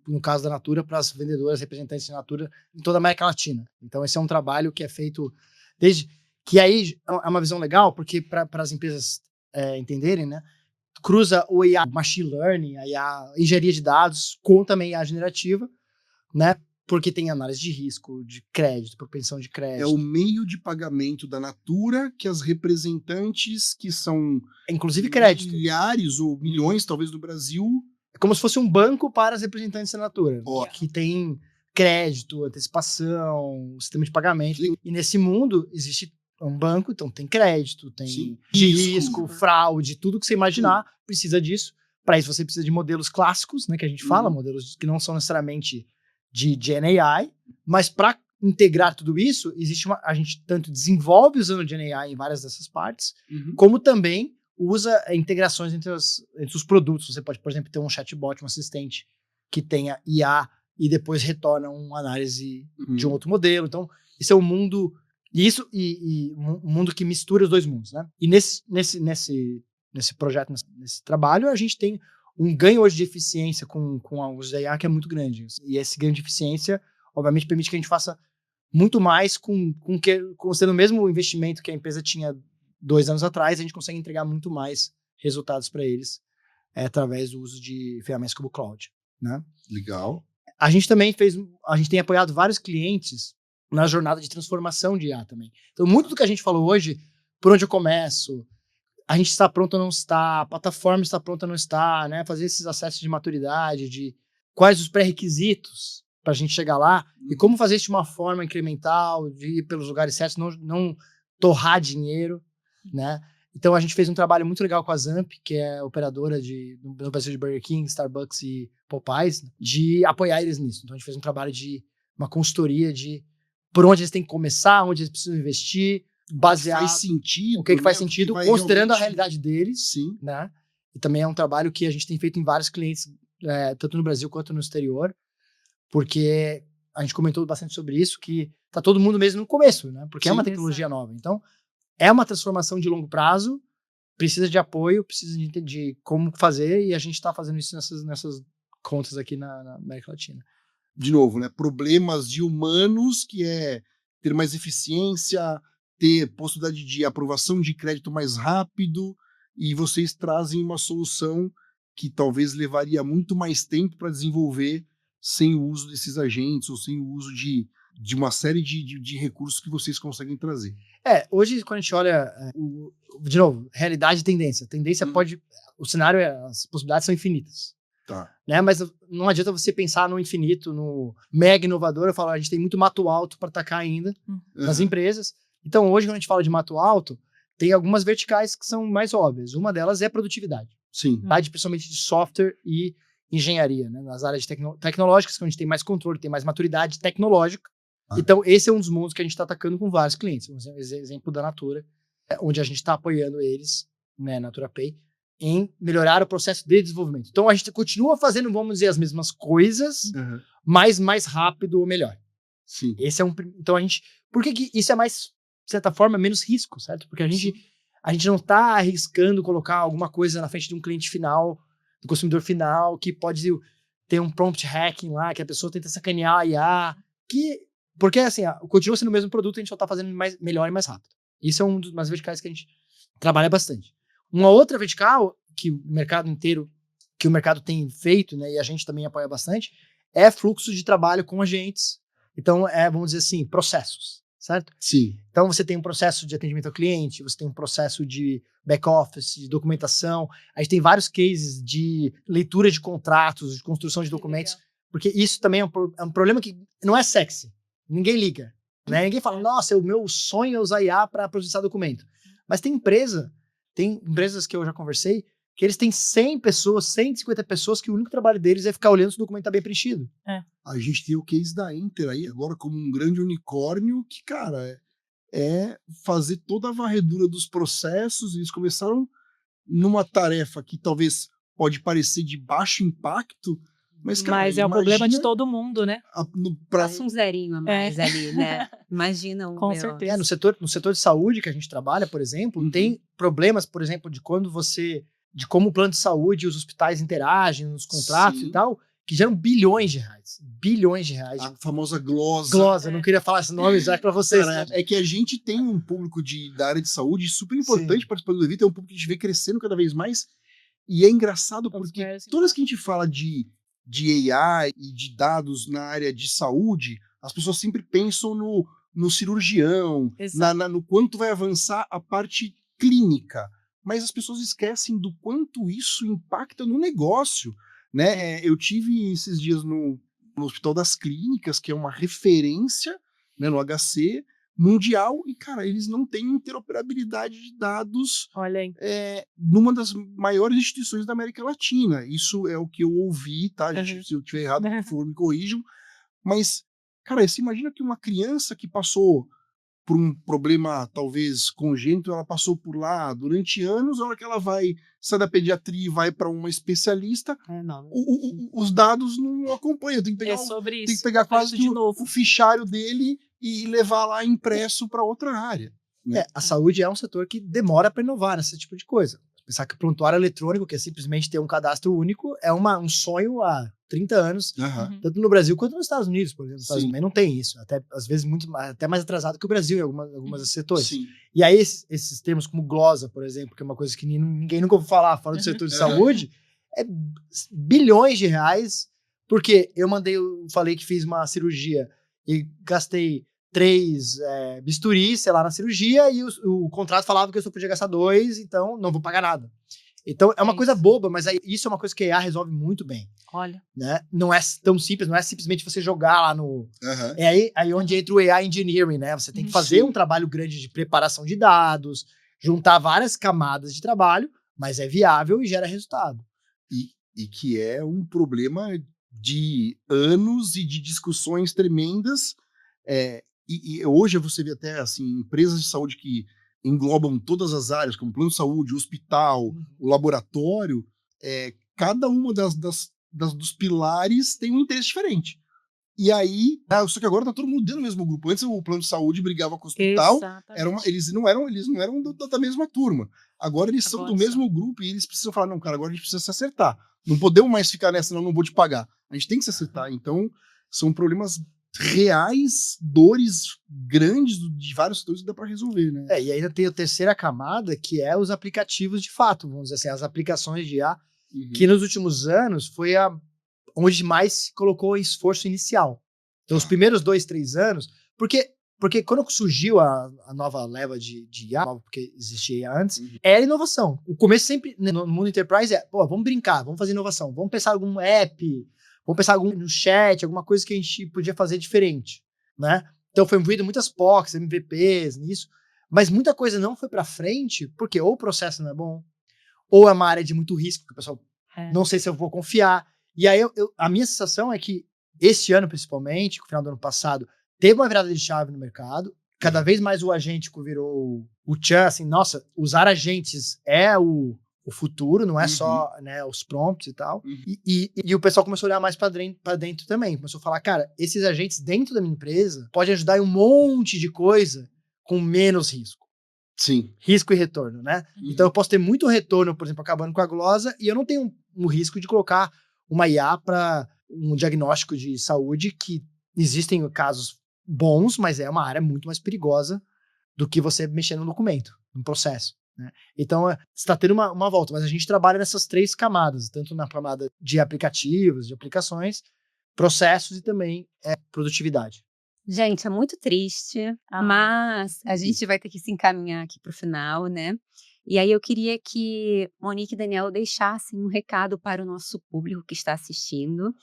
no caso da Natura, para as vendedoras, representantes da Natura em toda a América Latina. Então esse é um trabalho que é feito desde que aí é uma visão legal, porque para as empresas entenderem, né, cruza o IA, machine learning, a engenharia de dados, com também a generativa, né, porque tem análise de risco, de crédito, propensão de crédito. É o meio de pagamento da Natura que as representantes, que são inclusive crédito, milhares ou milhões talvez no Brasil, é como se fosse um banco para as representantes da Natura, Ótimo. que tem crédito, antecipação, sistema de pagamento. E nesse mundo existe um banco, então tem crédito, tem Sim. de risco, fraude, tudo que você imaginar precisa disso. Para isso você precisa de modelos clássicos, né, que a gente fala, modelos que não são necessariamente de GenAI, mas para integrar tudo isso, a gente tanto desenvolve usando GenAI em várias dessas partes, como também usa integrações entre os produtos. Você pode, por exemplo, ter um chatbot, um assistente que tenha IA e depois retorna uma análise de um outro modelo. Então, esse é um mundo, um mundo que mistura os dois mundos, né? E nesse projeto, nesse trabalho, a gente tem um ganho hoje de eficiência com os IA que é muito grande. E esse ganho de eficiência, obviamente, permite que a gente faça muito mais com sendo o mesmo investimento que a empresa tinha 2 anos atrás, a gente consegue entregar muito mais resultados para eles através do uso de ferramentas como o Cloud, né? Legal. A gente também a gente tem apoiado vários clientes na jornada de transformação de IA também. Então, muito do que a gente falou hoje, por onde eu começo, a gente está pronto ou não está, a plataforma está pronta ou não está, né? Fazer esses acessos de maturidade, de quais os pré-requisitos para a gente chegar lá e como fazer isso de uma forma incremental, de ir pelos lugares certos, não torrar dinheiro, né? Então a gente fez um trabalho muito legal com a Zamp, que é operadora no Brasil de Burger King, Starbucks e Popeyes, de apoiar eles nisso. Então a gente fez um trabalho de uma consultoria de por onde eles têm que começar, onde eles precisam investir, baseado faz sentido, o que faz sentido, considerando a realidade deles, sim, né? E também é um trabalho que a gente tem feito em vários clientes, tanto no Brasil quanto no exterior, porque a gente comentou bastante sobre isso, que tá todo mundo mesmo no começo, né? Porque é uma tecnologia nova. Então, é uma transformação de longo prazo, precisa de apoio, precisa de como fazer, e a gente está fazendo isso nessas contas aqui na América Latina. De novo, né? Problemas de humanos, que é ter mais eficiência, ter possibilidade de aprovação de crédito mais rápido, e vocês trazem uma solução que talvez levaria muito mais tempo para desenvolver sem o uso desses agentes ou sem o uso de uma série de recursos que vocês conseguem trazer. Hoje, quando a gente olha, de novo, realidade e tendência. Tendência pode... O cenário, as possibilidades são infinitas. Tá. Né? Mas não adianta você pensar no infinito, no mega inovador. Eu falo, a gente tem muito mato alto para atacar ainda nas empresas. Então, hoje, quando a gente fala de mato alto, tem algumas verticais que são mais óbvias. Uma delas é a produtividade. Sim. Principalmente de software e engenharia, né? Nas áreas tecnológicas, que a gente tem mais controle, tem mais maturidade tecnológica. Então, esse é um dos mundos que a gente está atacando com vários clientes. Um exemplo da Natura, onde a gente está apoiando eles, né, Natura Pay, em melhorar o processo de desenvolvimento. Então, a gente continua fazendo, vamos dizer, as mesmas coisas, mas mais rápido ou melhor. Sim. Esse é então, por que isso é mais, de certa forma, menos risco, certo? Porque a gente não está arriscando colocar alguma coisa na frente de um cliente final, do consumidor final, que pode ter um prompt hacking lá, que a pessoa tenta sacanear a IA, porque, assim, continua sendo o mesmo produto, a gente só está fazendo melhor e mais rápido. Isso é umas verticais que a gente trabalha bastante. Uma outra vertical que o mercado tem feito, né, e a gente também apoia bastante, é fluxo de trabalho com agentes. Então, vamos dizer assim, processos. certo? Sim. Então você tem um processo de atendimento ao cliente, você tem um processo de back-office, de documentação, a gente tem vários cases de leitura de contratos, de construção de documentos, porque isso também é um problema que não é sexy, ninguém liga, né? Ninguém fala, nossa, o meu sonho é usar IA para processar documento. Mas tem empresas que eu já conversei, que eles têm 100 pessoas, 150 pessoas, que o único trabalho deles é ficar olhando se o documento tá bem preenchido. A gente tem o case da Inter aí, agora como um grande unicórnio, que, cara, é fazer toda a varredura dos processos. Eles começaram numa tarefa que talvez pode parecer de baixo impacto, mas, cara, Mas é o problema de todo mundo, né? Passa um zerinho a mais ali, né? Imagina um Com negócio. certeza. No setor de saúde que a gente trabalha, por exemplo, tem problemas, por exemplo, de como o plano de saúde e os hospitais interagem nos contratos e tal, que geram bilhões de reais. Bilhões de reais. A famosa glosa. Glosa, eu não queria falar esse nome já para vocês. Cara, é que a gente tem um público da área de saúde super importante participando do evento, é um público que a gente vê crescendo cada vez mais, e é engraçado porque toda vez que a gente fala de AI e de dados na área de saúde, as pessoas sempre pensam no cirurgião, no quanto vai avançar a parte clínica, mas as pessoas esquecem do quanto isso impacta no negócio, né? Eu tive esses dias no Hospital das Clínicas, que é uma referência, né, no HC mundial, e, cara, eles não têm interoperabilidade de dados numa das maiores instituições da América Latina. Isso é o que eu ouvi, tá? Se eu estiver errado, por favor, me corrijam. Mas, cara, você imagina que uma criança que passou por um problema, talvez, congênito, ela passou por lá durante anos, a hora que ela sai da pediatria e vai para uma especialista, os dados não acompanham. Tem que pegar quase o fichário dele e levar lá impresso para outra área. Né? A saúde é um setor que demora para inovar nesse tipo de coisa. Pensar que o prontuário eletrônico, que é simplesmente ter um cadastro único, é um sonho há 30 anos, tanto no Brasil quanto nos Estados Unidos, por exemplo. Nos Estados Unidos não tem isso, até às vezes até mais atrasado que o Brasil em algumas setores. Sim. E aí esses termos como glosa, por exemplo, que é uma coisa que ninguém nunca ouviu falar fora do setor de saúde, é bilhões de reais, porque eu falei que fiz uma cirurgia e gastei 3 bisturis, sei lá, na cirurgia, e o contrato falava que eu só podia gastar 2, então não vou pagar nada. Então é uma coisa boba, mas isso é uma coisa que a IA resolve muito bem. Olha. Né? Não é tão simples, não é simplesmente você jogar lá no... É aí onde entra o AI Engineering, né? Você tem que fazer um trabalho grande de preparação de dados, juntar várias camadas de trabalho, mas é viável e gera resultado. E que é um problema de anos e de discussões tremendas. E hoje você vê até assim, empresas de saúde que englobam todas as áreas, como plano de saúde, o hospital, o laboratório, cada uma dos pilares tem um interesse diferente. E aí, só que agora tá todo mundo dentro do mesmo grupo. Antes o plano de saúde brigava com o hospital, eles não eram da mesma turma. Agora eles são do mesmo grupo e eles precisam falar, não, cara, agora a gente precisa se acertar. Não podemos mais ficar nessa, não vou te pagar. A gente tem que se acertar. Então, são problemas reais, dores grandes de vários setores que dá para resolver, né? E ainda tem a terceira camada, que é os aplicativos de fato, vamos dizer assim, as aplicações de IA, que nos últimos anos foi onde mais se colocou esforço inicial. Então, os primeiros 2, 3 anos, porque quando surgiu a nova leva de IA, porque existia antes, era inovação. O começo sempre, no mundo enterprise, vamos brincar, vamos fazer inovação, vamos pensar em algum app, vamos pensar no chat, alguma coisa que a gente podia fazer diferente, né? Então foi envolvido muitas POCs, MVPs nisso, mas muita coisa não foi para frente, porque ou o processo não é bom, ou é uma área de muito risco, que o pessoal não sei se eu vou confiar. E aí a minha sensação é que esse ano, principalmente, no final do ano passado, teve uma virada de chave no mercado, cada vez mais o agêntico virou o tchan, assim, nossa, usar agentes é o futuro, não é só, né, os prompts e tal. E o pessoal começou a olhar mais para dentro também. Começou a falar, cara, esses agentes dentro da minha empresa podem ajudar em um monte de coisa com menos risco. Sim. Risco e retorno, né? Então eu posso ter muito retorno, por exemplo, acabando com a glosa, e eu não tenho um risco de colocar uma IA para um diagnóstico de saúde, que existem casos bons, mas é uma área muito mais perigosa do que você mexer no documento, no processo. Né? Então, está tendo uma volta, mas a gente trabalha nessas 3 camadas, tanto na camada de aplicativos, de aplicações, processos e também produtividade. Gente, é muito triste, mas a gente vai ter que se encaminhar aqui para o final, né? E aí eu queria que Monique e Daniel deixassem um recado para o nosso público que está assistindo,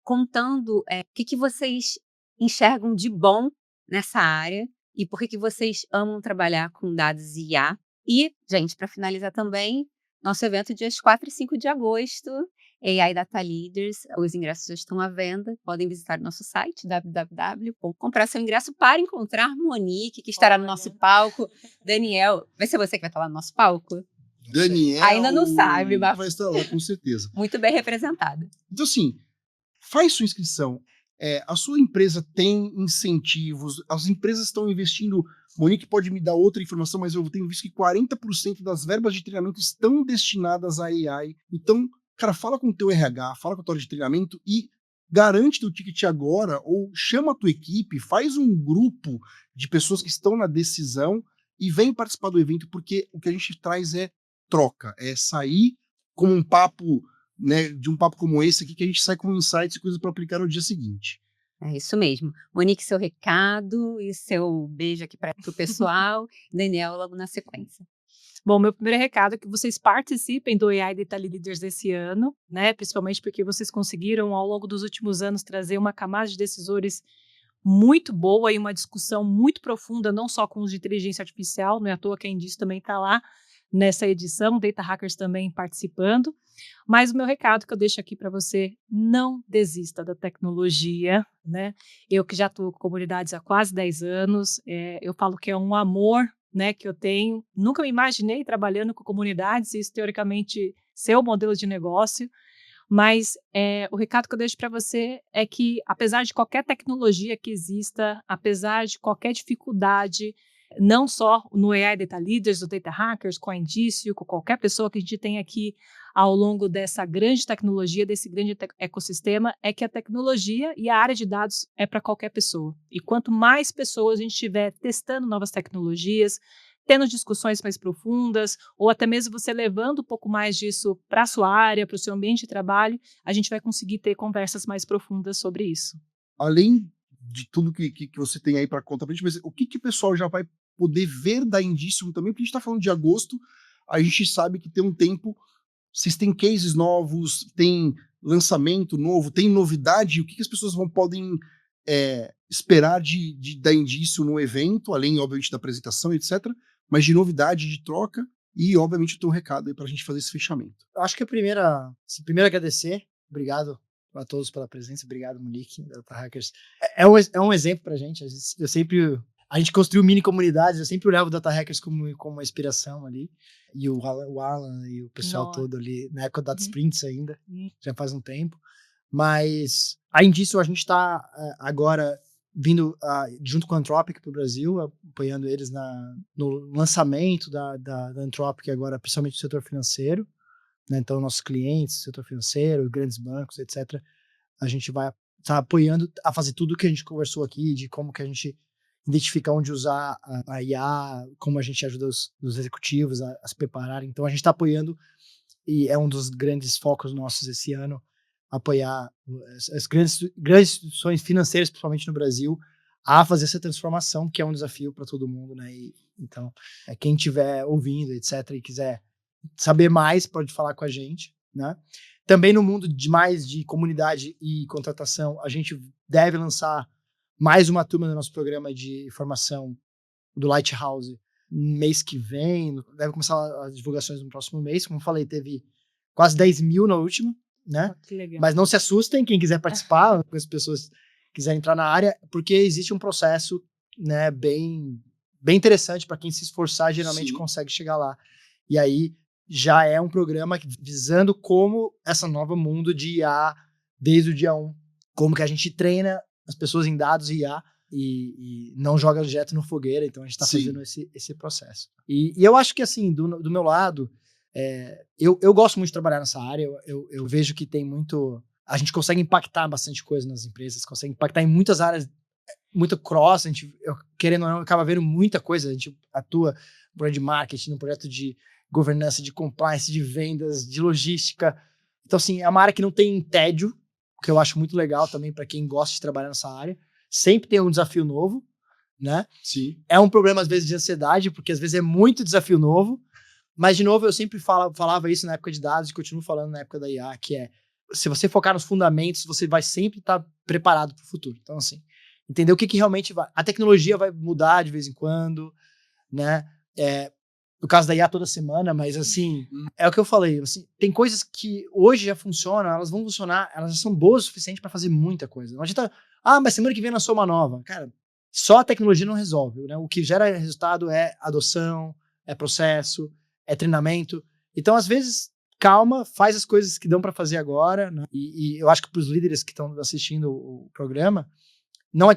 contando o que vocês enxergam de bom nessa área e por que vocês amam trabalhar com dados e IA. E, gente, para finalizar também, nosso evento dias 4 e 5 de agosto, AI Data Leaders, os ingressos já estão à venda, podem visitar nosso site, comprar seu ingresso para encontrar Monique, que estará no nosso palco. Daniel, vai ser você que vai estar lá no nosso palco? Daniel ainda não sabe, mas vai estar lá, com certeza. Muito bem representada. Então, assim, faz sua inscrição. A sua empresa tem incentivos, as empresas estão investindo. Monique pode me dar outra informação, mas eu tenho visto que 40% das verbas de treinamento estão destinadas a AI. Então, cara, fala com o teu RH, fala com a tua hora de treinamento e garante teu ticket agora, ou chama a tua equipe, faz um grupo de pessoas que estão na decisão e vem participar do evento, porque o que a gente traz é troca, é sair como um papo, né, de um papo como esse aqui, que a gente sai com insights e coisas para aplicar no dia seguinte. É isso mesmo. Monique, seu recado e seu beijo aqui para o pessoal. Daniel, logo na sequência. Bom, meu primeiro recado é que vocês participem do AI Data Leaders desse ano, né? Principalmente porque vocês conseguiram, ao longo dos últimos anos, trazer uma camada de decisores muito boa e uma discussão muito profunda, não só com os de inteligência artificial, não é à toa que a Indício também está lá nessa edição, Data Hackers também participando. Mas o meu recado que eu deixo aqui para você, não desista da tecnologia, né? Eu que já atuo com comunidades há quase 10 anos, eu falo que é um amor, né, que eu tenho. Nunca me imaginei trabalhando com comunidades, isso teoricamente ser o modelo de negócio, mas o recado que eu deixo para você é que, apesar de qualquer tecnologia que exista, apesar de qualquer dificuldade, não só no AI Data Leaders, do Data Hackers, com a Indício, com qualquer pessoa que a gente tem aqui ao longo dessa grande tecnologia, desse grande ecossistema, é que a tecnologia e a área de dados é para qualquer pessoa. E quanto mais pessoas a gente estiver testando novas tecnologias, tendo discussões mais profundas, ou até mesmo você levando um pouco mais disso para a sua área, para o seu ambiente de trabalho, a gente vai conseguir ter conversas mais profundas sobre isso. Além de tudo que você tem aí para contar pra gente, mas o que o pessoal já vai poder ver da Indício também, porque a gente está falando de agosto, a gente sabe que tem um tempo, vocês têm cases novos, tem lançamento novo, tem novidade, o que as pessoas podem esperar da Indício no evento, além, obviamente, da apresentação, etc., mas de novidade, de troca, e, obviamente, o teu recado aí para a gente fazer esse fechamento. Eu acho que primeiro agradecer, obrigado a todos pela presença, obrigado, Monique, Data Hackers. É um exemplo pra gente, a gente construiu mini comunidades, eu sempre olhava o Data Hackers como uma inspiração ali, e o Alan e o pessoal todo ali, na época do Data Sprints ainda, já faz um tempo, mas, além disso, a gente está agora vindo junto com a Anthropic para o Brasil, apoiando eles no lançamento da Anthropic agora, principalmente no setor financeiro, né? Então, nossos clientes, setor financeiro, grandes bancos, etc., a gente vai estar apoiando a fazer tudo que a gente conversou aqui, de como que a gente identifica onde usar a IA, como a gente ajuda os executivos a se prepararem. Então, a gente está apoiando, e é um dos grandes focos nossos esse ano, apoiar as grandes instituições financeiras, principalmente no Brasil, a fazer essa transformação, que é um desafio para todo mundo, né? Então, quem estiver ouvindo, etc., e quiser saber mais, pode falar com a gente, né? Também no mundo de comunidade e contratação, a gente deve lançar mais uma turma do nosso programa de formação do Lighthouse mês que vem, deve começar as divulgações no próximo mês, como eu falei, teve quase 10 mil na última, né? Que legal. Mas não se assustem, quem quiser participar, as pessoas quiserem entrar na área, porque existe um processo, né, bem interessante para quem se esforçar, geralmente consegue chegar lá. E aí já é um programa visando como essa nova mundo de IA, desde o dia 1, como que a gente treina as pessoas em dados e IA e não joga direto no fogueira, então a gente está fazendo esse processo. E eu acho que, assim, do meu lado, eu gosto muito de trabalhar nessa área, eu vejo que tem muito... A gente consegue impactar bastante coisa nas empresas, consegue impactar em muitas áreas, muito cross, querendo ou não, acaba vendo muita coisa, a gente atua no projeto de marketing, no projeto de governança, de compliance, de vendas, de logística. Então, assim, é uma área que não tem tédio, que eu acho muito legal também para quem gosta de trabalhar nessa área. sempre tem um desafio novo, né? Sim. É um problema, às vezes, de ansiedade, porque às vezes é muito desafio novo. Mas, de novo, eu sempre falava isso na época de dados e continuo falando na época da IA, que é, se você focar nos fundamentos, você vai sempre estar preparado para o futuro. Então, assim, entender o que realmente vai... A tecnologia vai mudar de vez em quando, né? No caso da IA toda semana, mas, assim, é o que eu falei. Assim, tem coisas que hoje já funcionam, elas vão funcionar, elas já são boas o suficiente para fazer muita coisa. Não adianta, mas semana que vem lançou uma nova. Cara, só a tecnologia não resolve, né? O que gera resultado é adoção, é processo, é treinamento. Então, às vezes, calma, faz as coisas que dão para fazer agora, né? E eu acho que para os líderes que estão assistindo o programa,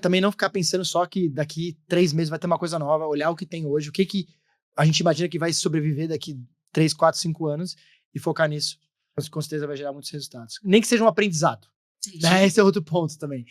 também não ficar pensando só que daqui 3 meses vai ter uma coisa nova, olhar o que tem hoje, o que a gente imagina que vai sobreviver daqui 3, 4, 5 anos e focar nisso. Com certeza vai gerar muitos resultados. Nem que seja um aprendizado. Né? Esse é outro ponto também.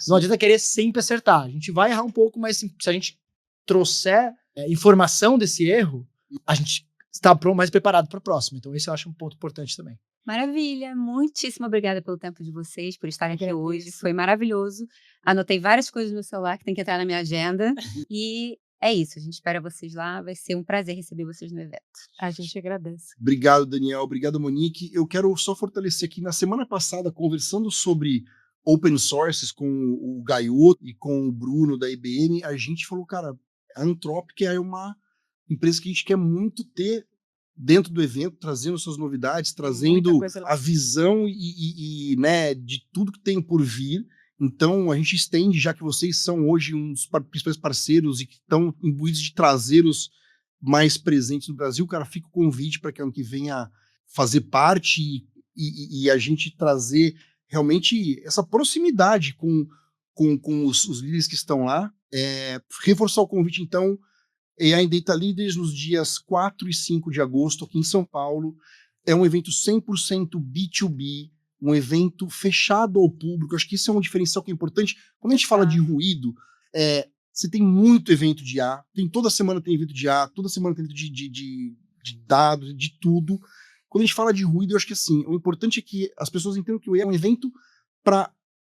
Não adianta querer sempre acertar. A gente vai errar um pouco, mas se a gente trouxer informação desse erro, a gente está mais preparado para o próximo. Então, esse eu acho um ponto importante também. Maravilha, muitíssimo obrigada pelo tempo de vocês, por estarem aqui hoje, foi maravilhoso. Anotei várias coisas no celular que tem que entrar na minha agenda e é isso, a gente espera vocês lá, vai ser um prazer receber vocês no evento. A gente agradece. Obrigado, Daniel, obrigado, Monique. Eu quero só fortalecer aqui, na semana passada, conversando sobre open sources com o Gaio e com o Bruno da IBM, a gente falou, cara, a Anthropic é uma empresa que a gente quer muito ter dentro do evento, trazendo suas novidades, trazendo a visão e né, de tudo que tem por vir. Então, a gente estende, já que vocês são hoje uns principais parceiros e que estão imbuídos de trazê-los mais presentes no Brasil, cara, fica o convite para que ano que venha fazer parte e a gente trazer realmente essa proximidade com os líderes que estão lá. Reforçar o convite, então, AI Data Leaders nos dias 4 e 5 de agosto, aqui em São Paulo. É um evento 100% B2B, um evento fechado ao público. Acho que isso é um diferencial que é importante. Quando a gente fala de ruído, você tem muito evento de IA, toda semana tem evento de IA, toda semana tem evento de dados, de tudo. Quando a gente fala de ruído, eu acho que assim, o importante é que as pessoas entendam que o IA é um evento para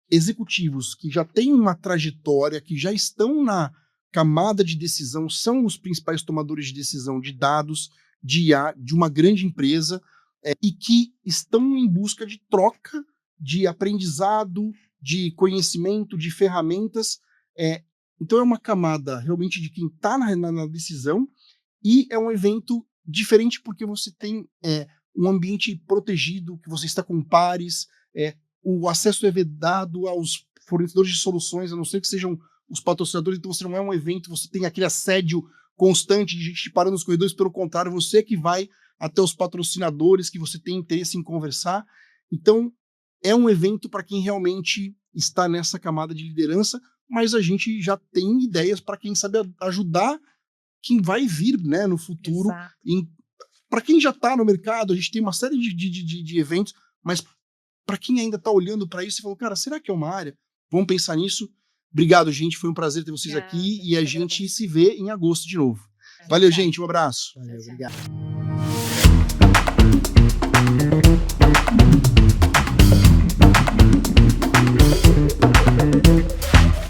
executivos que já têm uma trajetória, que já estão na camada de decisão, são os principais tomadores de decisão de dados, de IA, de uma grande empresa, e que estão em busca de troca, de aprendizado, de conhecimento, de ferramentas. Então é uma camada realmente de quem está na decisão, e é um evento diferente porque você tem um ambiente protegido, que você está com pares, o acesso é vedado aos fornecedores de soluções, a não ser que sejam os patrocinadores, então você não é um evento, você tem aquele assédio constante de gente parando nos corredores, pelo contrário, você que vai até os patrocinadores que você tem interesse em conversar. Então, é um evento para quem realmente está nessa camada de liderança, mas a gente já tem ideias para quem sabe ajudar quem vai vir, né, no futuro. Para quem já está no mercado, a gente tem uma série de eventos, mas para quem ainda está olhando para isso e falou, cara, será que é uma área? Vamos pensar nisso. Obrigado, gente. Foi um prazer ter vocês aqui e a gente se vê em agosto de novo. Valeu, gente. Um abraço. Valeu, obrigado.